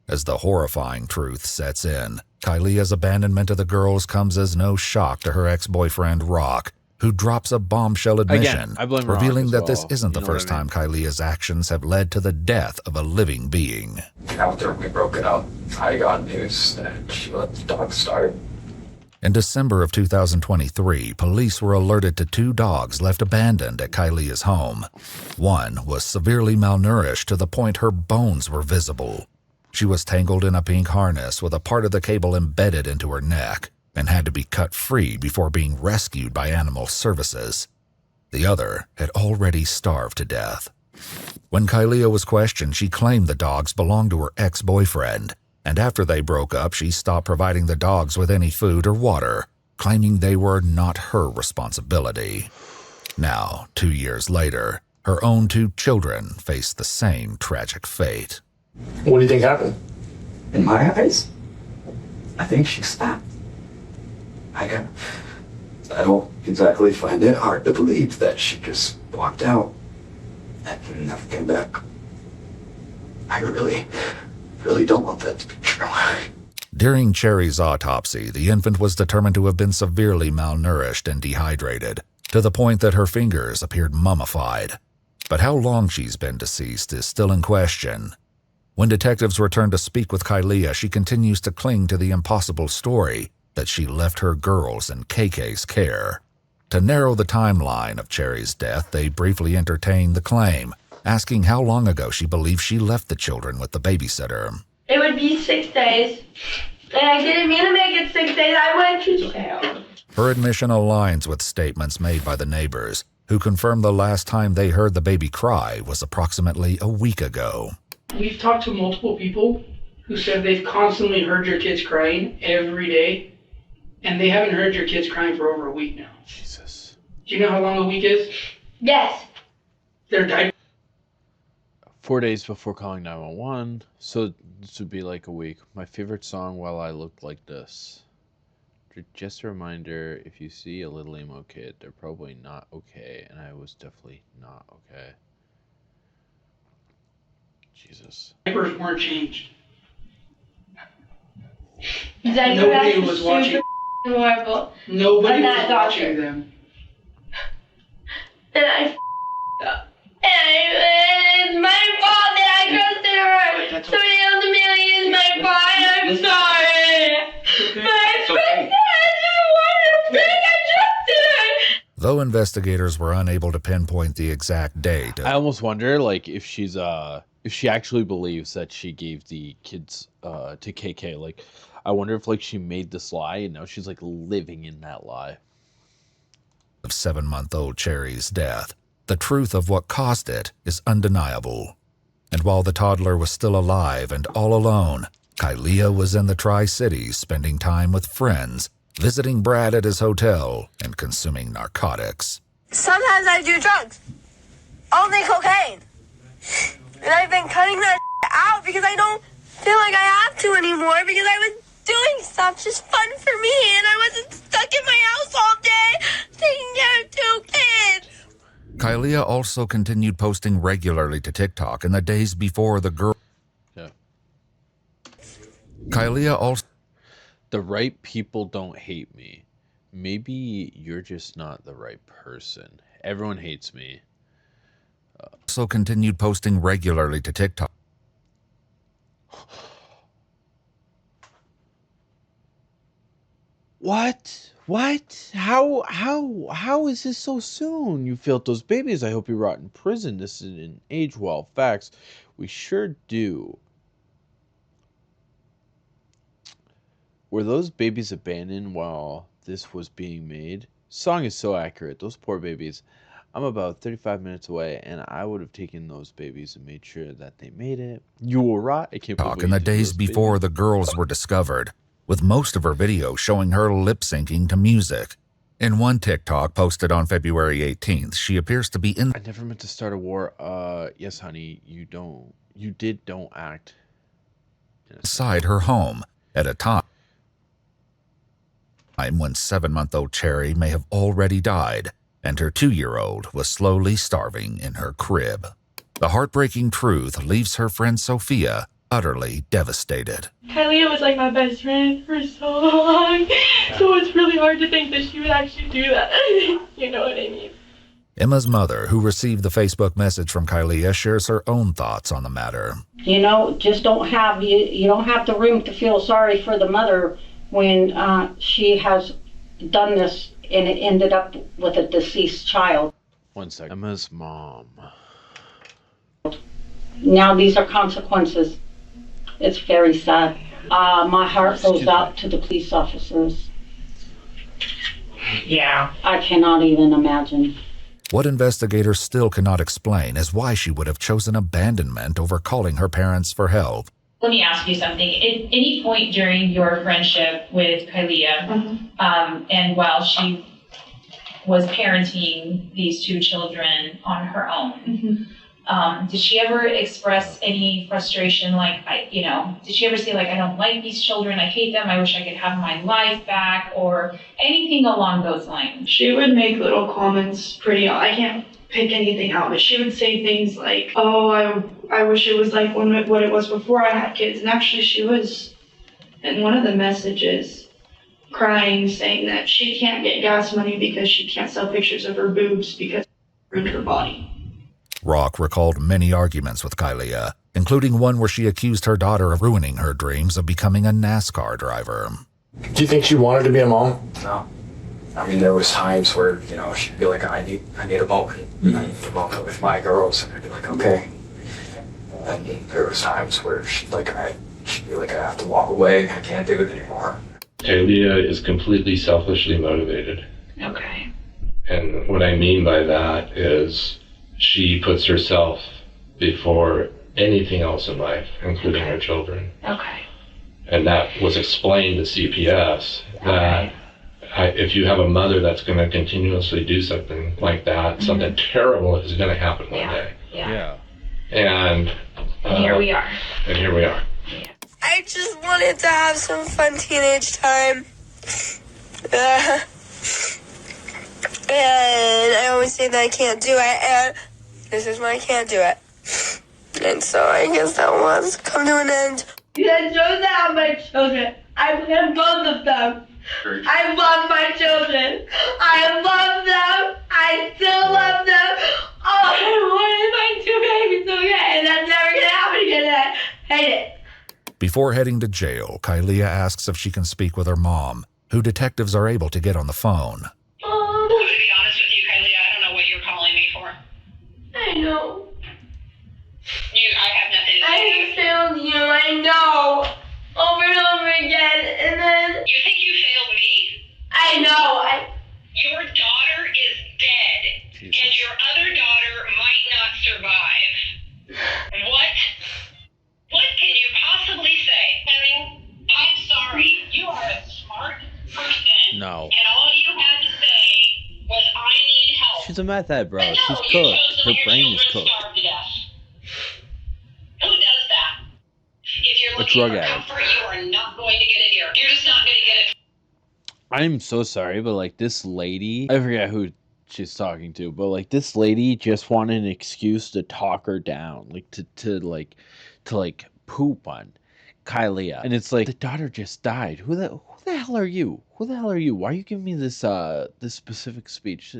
As the horrifying truth sets in, Kylia's abandonment of the girls comes as no shock to her ex-boyfriend, Rock, who drops a bombshell admission, I blame Rock revealing as that this well. isn't the You know first what I mean? time Kylia's actions have led to the death of a living being. After we broke it up, I got news that she let the dog starve. In December of 2023, police were alerted to 2 dogs left abandoned at Kylia's home. One was severely malnourished to the point her bones were visible. She was tangled in a pink harness with a part of the cable embedded into her neck and had to be cut free before being rescued by animal services. The other had already starved to death. When Kylia was questioned, she claimed the dogs belonged to her ex-boyfriend, and after they broke up, she stopped providing the dogs with any food or water, claiming they were not her responsibility. Now, 2 years later, her own 2 children face the same tragic fate. What do you think happened? In my eyes, I think she snapped. I don't exactly find it hard to believe that she just walked out and never came back. I really don't want that to be true. During Cherry's autopsy, the infant was determined to have been severely malnourished and dehydrated, to the point that her fingers appeared mummified. But how long she's been deceased is still in question. When detectives return to speak with Kylia, she continues to cling to the impossible story that she left her girls in KK's care. To narrow the timeline of Cherry's death, they briefly entertained the claim, asking how long ago she believes she left the children with the babysitter. It would be 6 days. And I didn't mean to make it 6 days. I went to jail. Her admission aligns with statements made by the neighbors, who confirmed the last time they heard the baby cry was approximately a week ago. We've talked to multiple people who said they've constantly heard your kids crying every day, and they haven't heard your kids crying for over a week now. Jesus. Do you know how long a week is? Yes. They're diapers. 4 days before calling 911, so this would be like a week. My favorite song, While I Looked Like This. Just a reminder, if you see a little emo kid, they're probably not okay, and I was definitely not okay. Jesus. Diapers weren't changed. Nobody was watching. horrible. Nobody I'm was not watching doctor. them. And I up. And it's my fault that I trusted her. Somebody else is my fault. I'm sorry. I didn't want to think I trusted her. Though investigators were unable to pinpoint the exact date, I almost wonder, like, if she actually believes that she gave the kids to KK. Like, I wonder if, like, she made this lie and now she's, like, living in that lie. Of 7-month-old Cherry's death, the truth of what caused it is undeniable. And while the toddler was still alive and all alone, Kylia was in the Tri-Cities spending time with friends, visiting Brad at his hotel, and consuming narcotics. Sometimes I do drugs. Only cocaine. And I've been cutting that out because I don't feel like I have to anymore because I was doing stuff just fun for me and I wasn't stuck in my house all day taking care of 2 kids. Kylia also continued posting regularly to TikTok in the days before the girl. Yeah. Kylia also. The right people don't hate me. maybe you're just not the right person. Everyone hates me. Also continued posting regularly to TikTok. What? How is this so soon? You felt those babies. I hope you rot in prison. This is an age well. Facts. We sure do. Were those babies abandoned while this was being made? Song is so accurate. Those poor babies. I'm about 35 minutes away, and I would have taken those babies and made sure that they made it. You will rot. I can't believe In the days before the girls were discovered, with most of her videos showing her lip-syncing to music. In one TikTok posted on February 18th, she appears to be I never meant to start a war. Yes, honey, you don't act inside her home at a time when 7-month-old Cherry may have already died, and her 2-year-old was slowly starving in her crib. The heartbreaking truth leaves her friend Sophia utterly devastated. Kylie was like my best friend for so long, so it's really hard to think that she would actually do that. You know what I mean? Emma's mother, who received the Facebook message from Kylie, shares her own thoughts on the matter. You know, just don't have you don't have the room to feel sorry for the mother when she has done this and it ended up with a deceased child. 1 second. Emma's mom. Now these are consequences. It's very sad. My heart goes out to the police officers. Yeah. I cannot even imagine. What investigators still cannot explain is why she would have chosen abandonment over calling her parents for help. Let me ask you something. At any point during your friendship with Kylia, and while she was parenting these 2 children on her own, did she ever express any frustration? Like, did she ever say, like, I don't like these children, I hate them, I wish I could have my life back, or anything along those lines? She would make little comments I can't pick anything out, but she would say things like, oh, I wish it was like what it was before I had kids. And actually she was, in one of the messages, crying, saying that she can't get gas money because she can't sell pictures of her boobs because it ruined her body. Rock recalled many arguments with Kylie, including one where she accused her daughter of ruining her dreams of becoming a NASCAR driver. Do you think she wanted to be a mom? No. I mean, there was times where, she'd be like, I need a moment. I need a moment with my girls. And I'd be like, okay. And there was times where she'd be like, I have to walk away. I can't do it anymore. Kylie is completely selfishly motivated. Okay. And what I mean by that is she puts herself before anything else in life, including her children. Okay. And that was explained to CPS that if you have a mother that's going to continuously do something like that, something terrible is going to happen one day. Yeah. And here we are. And here we are. I just wanted to have some fun teenage time. And I always say that I can't do it, and this is why I can't do it. And so I guess that was come to an end. You guys don't have my children. I love both of them. I love my children. I love them. I still love them. All I want is my 2 babies, okay? And that's never gonna happen again. I hate it. Before heading to jail, Kylie asks if she can speak with her mom, who detectives are able to get on the phone. To be honest with you, Kylie, I don't know what you're calling me for. I know. I have nothing to say. I failed you, I know. Over and over again, and then... You think you failed me? I know, Your daughter is dead, and your other daughter might not survive. What can you possibly say? I mean, I'm sorry, you are a smart person. No. And all you had to say was, I need help. She's a meth head, bro. But no, She's you cooked. chose to Her let your brain is children cooked. starve to death. Who does that? If you're A looking drug for addict. comfort, you are not going to get it here. You're just not going to get it. I'm so sorry, but like this lady, I forget who she's talking to, but like this lady just wanted an excuse to talk her down, like to poop on Kylie. And it's like, the daughter just died. Who the the hell are you? Who the hell are you? Why are you giving me this this specific speech?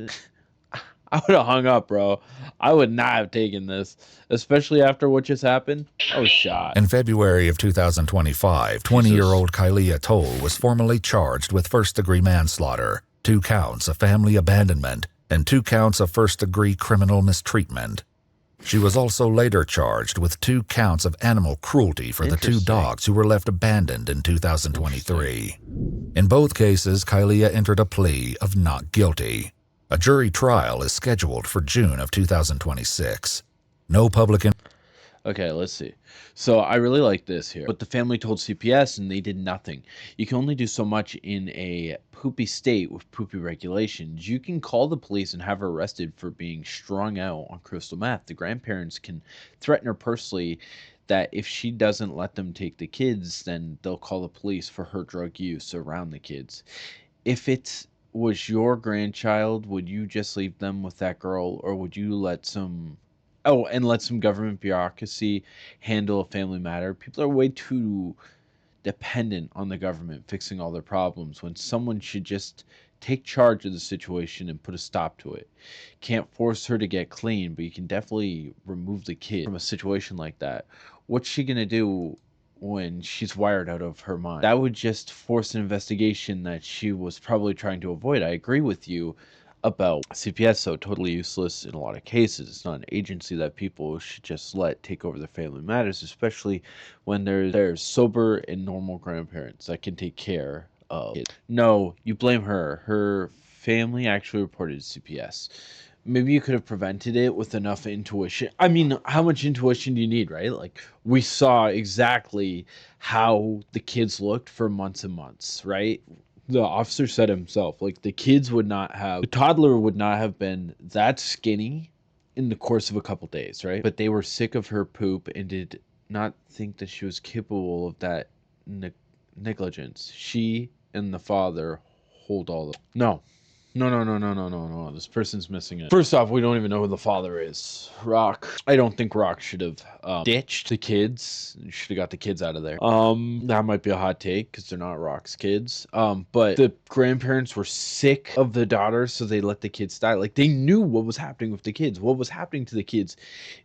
I would have hung up, bro. I would not have taken this, especially after what just happened. I was shot. In February of 2025, 20-year-old Kylia Toll was formally charged with first-degree manslaughter, 2 counts of family abandonment, and 2 counts of first-degree criminal mistreatment. She was also later charged with 2 counts of animal cruelty for the 2 dogs who were left abandoned in 2023. In both cases, Kylia entered a plea of not guilty. A jury trial is scheduled for June of 2026. No public... Okay, let's see. So I really like this here. But the family told CPS and they did nothing. You can only do so much in a poopy state with poopy regulations. You can call the police and have her arrested for being strung out on crystal meth. The grandparents can threaten her personally that if she doesn't let them take the kids, then they'll call the police for her drug use around the kids. If it was your grandchild, would you just leave them with that girl, or would you let some... Oh, and let some government bureaucracy handle a family matter? People are way too dependent on the government fixing all their problems when someone should just take charge of the situation and put a stop to it. Can't force her to get clean, but you can definitely remove the kid from a situation like that. What's she gonna do when she's wired out of her mind? That would just force an investigation that she was probably trying to avoid. I agree with you about CPS, so totally useless in a lot of cases. It's not an agency that people should just let take over their family matters, especially when there's sober and normal grandparents that can take care of it. No, you blame her. Her family actually reported to CPS. Maybe you could have prevented it with enough intuition. I mean, how much intuition do you need, right? Like, we saw exactly how the kids looked for months and months, right? The officer said himself, like, the toddler would not have been that skinny in the course of a couple days, right? But they were sick of her poop and did not think that she was capable of that negligence. She and the father hold all the... No. This person's missing it. First off, we don't even know who the father is. Rock. I don't think Rock should have ditched the kids. Should have got the kids out of there. That might be a hot take because they're not Rock's kids. But the grandparents were sick of the daughter, so they let the kids die. Like, they knew what was happening with the kids. What was happening to the kids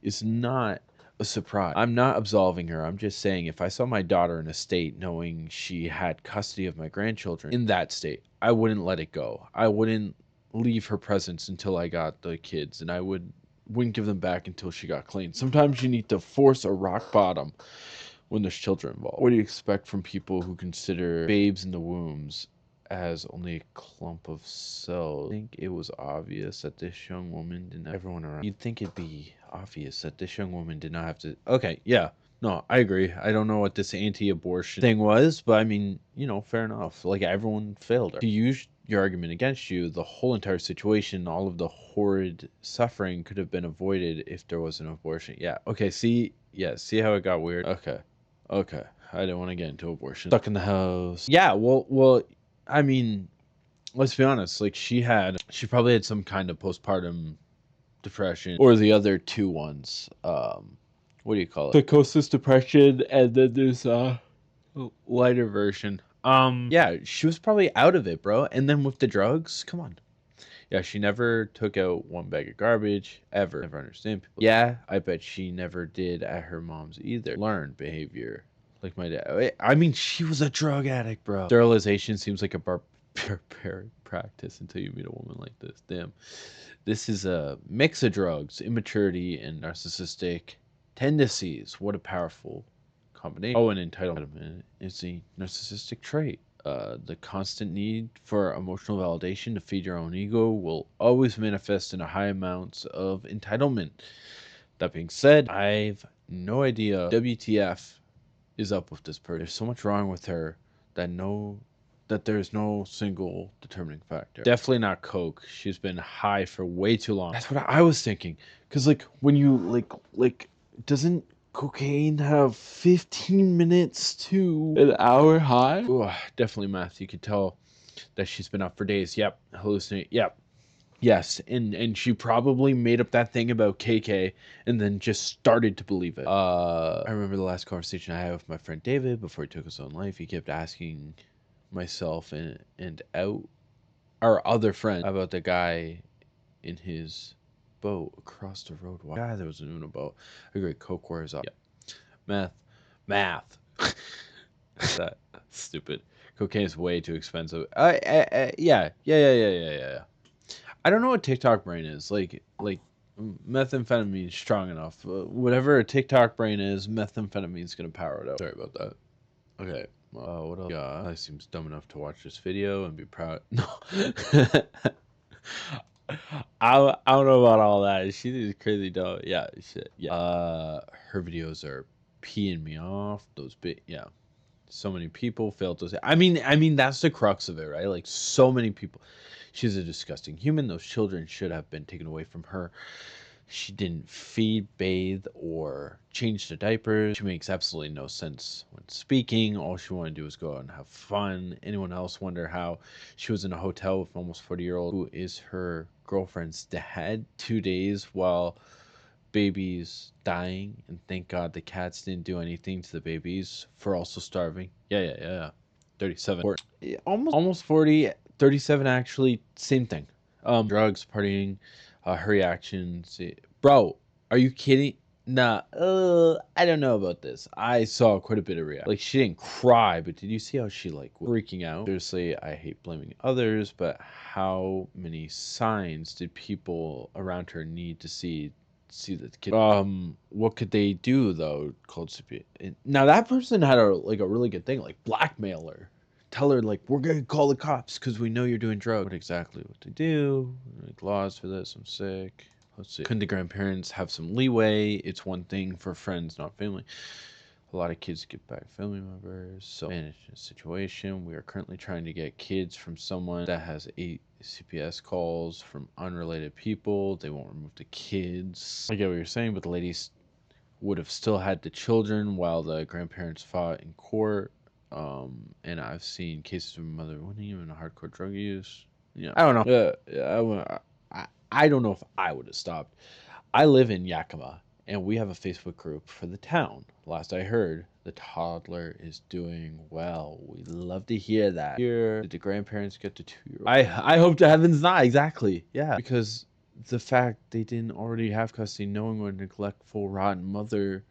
is not a surprise. I'm not absolving her. I'm just saying, if I saw my daughter in a state knowing she had custody of my grandchildren in that state, I wouldn't let it go. I wouldn't leave her presence until I got the kids, and I wouldn't give them back until she got clean. Sometimes you need to force a rock bottom when there's children involved. What do you expect from people who consider babes in the wombs as only a clump of cells? I think it was obvious that this young woman didn't... Everyone around... You'd think it'd be obvious that this young woman did not have to... Okay, yeah. No, I agree. I don't know what this anti-abortion thing was, but I mean, you know, fair enough. Like, everyone failed her. To use your argument against you, the whole entire situation, all of the horrid suffering could have been avoided if there was an abortion. Yeah, okay, see how it got weird? Okay. I didn't want to get into abortion. Stuck in the house. Yeah, well, I mean, let's be honest. Like, she probably had some kind of postpartum depression, or the other 2 ones. What do you call it? Psychosis, depression, and then there's a lighter version. Yeah, she was probably out of it, bro. And then with the drugs, come on. Yeah, she never took out 1 bag of garbage, ever. Never understand people. Yeah, I bet she never did at her mom's either. Learned behavior. Like my dad. I mean, she was a drug addict, bro. Sterilization seems like a barbaric practice until you meet a woman like this. Damn. This is a mix of drugs, immaturity, and narcissistic tendencies. What a powerful combination. Oh, and entitlement is the narcissistic trait. The constant need for emotional validation to feed your own ego will always manifest in a high amounts of entitlement. That being said, I've no idea WTF is up with this person. There's so much wrong with her that there's no single determining factor. Definitely not coke. She's been high for way too long. That's what I was thinking. Because, like, when you, like, doesn't cocaine have 15 minutes to an hour high? Ooh, definitely meth. You could tell that she's been up for days. Yep. Hallucinate. Yep. Yes. And she probably made up that thing about KK and then just started to believe it. I remember the last conversation I had with my friend David before he took his own life. He kept asking myself and out our other friend about the guy in his boat across the road. Why? Guy that was in a boat. A great coke wears up. Yeah. Math. That stupid. Cocaine is way too expensive. Yeah. I don't know what TikTok brain is. Like methamphetamine strong enough. Whatever a TikTok brain is, methamphetamine's gonna power it up. Sorry about that. Okay. What else? Yeah, I seems dumb enough to watch this video and be proud. No. I don't know about all that. She is crazy dumb. Yeah, shit. Yeah. Her videos are peeing me off. Those big. Yeah. So many people failed to say. I mean that's the crux of it, right? Like so many people. She's a disgusting human. Those children should have been taken away from her. She didn't feed, bathe, or change the diapers. She makes absolutely no sense when speaking. All she wanted to do was go out and have fun. Anyone else wonder how she was in a hotel with almost 40-year-old who is her girlfriend's dad 2 days while babies dying, and thank God the cats didn't do anything to the babies for also starving. Yeah. 37. Almost 40. 37 actually, same thing. Drugs, partying, her reactions. Bro, are you kidding? Nah, I don't know about this. I saw quite a bit of reaction. Like, she didn't cry, but did you see how she, like, freaking out? Seriously, I hate blaming others, but how many signs did people around her need to see the kid? What could they do, though? Called CPS. Now, that person had a really good thing, like, blackmail her. Tell her, like, we're going to call the cops because we know you're doing drugs. What exactly what to do? Like, laws for this. I'm sick. Let's see. Couldn't the grandparents have some leeway? It's one thing for friends, not family. A lot of kids get back family members. So, manage the situation. We are currently trying to get kids from someone that has 8 CPS calls from unrelated people. They won't remove the kids. I get what you're saying, but the ladies would have still had the children while the grandparents fought in court. And I've seen cases of a mother winning even a hardcore drug use. Yeah, I don't know. I don't know if I would have stopped. I live in Yakima, and we have a Facebook group for the town. Last I heard, the toddler is doing well. We love to hear that. Here, did the grandparents get the 2-year-old? I hope to heavens not. Exactly. Yeah, because the fact they didn't already have custody, knowing what a neglectful, rotten mother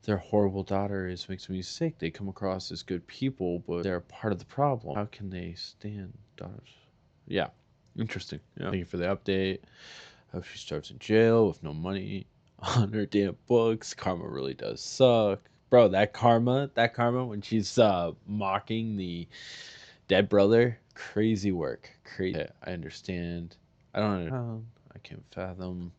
their horrible daughter is, makes me sick. They come across as good people, but they're part of the problem. How can they stand daughters? Yeah, interesting. Yeah. Thank you for the update. Hope she starves in jail with no money on her damn books. Karma really does suck. Bro, that karma when she's mocking the dead brother, crazy work. Crazy. I understand. I don't understand. I can't fathom.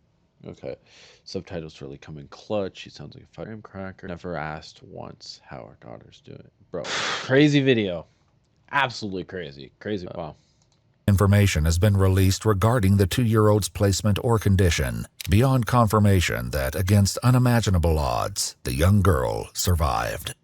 Okay, subtitles really come in clutch. She sounds like a firecracker cracker. Never asked once how her daughter's doing. Bro, crazy video. Absolutely crazy. Wow. Information has been released regarding the 2-year-old's placement or condition, beyond confirmation that, against unimaginable odds, the young girl survived.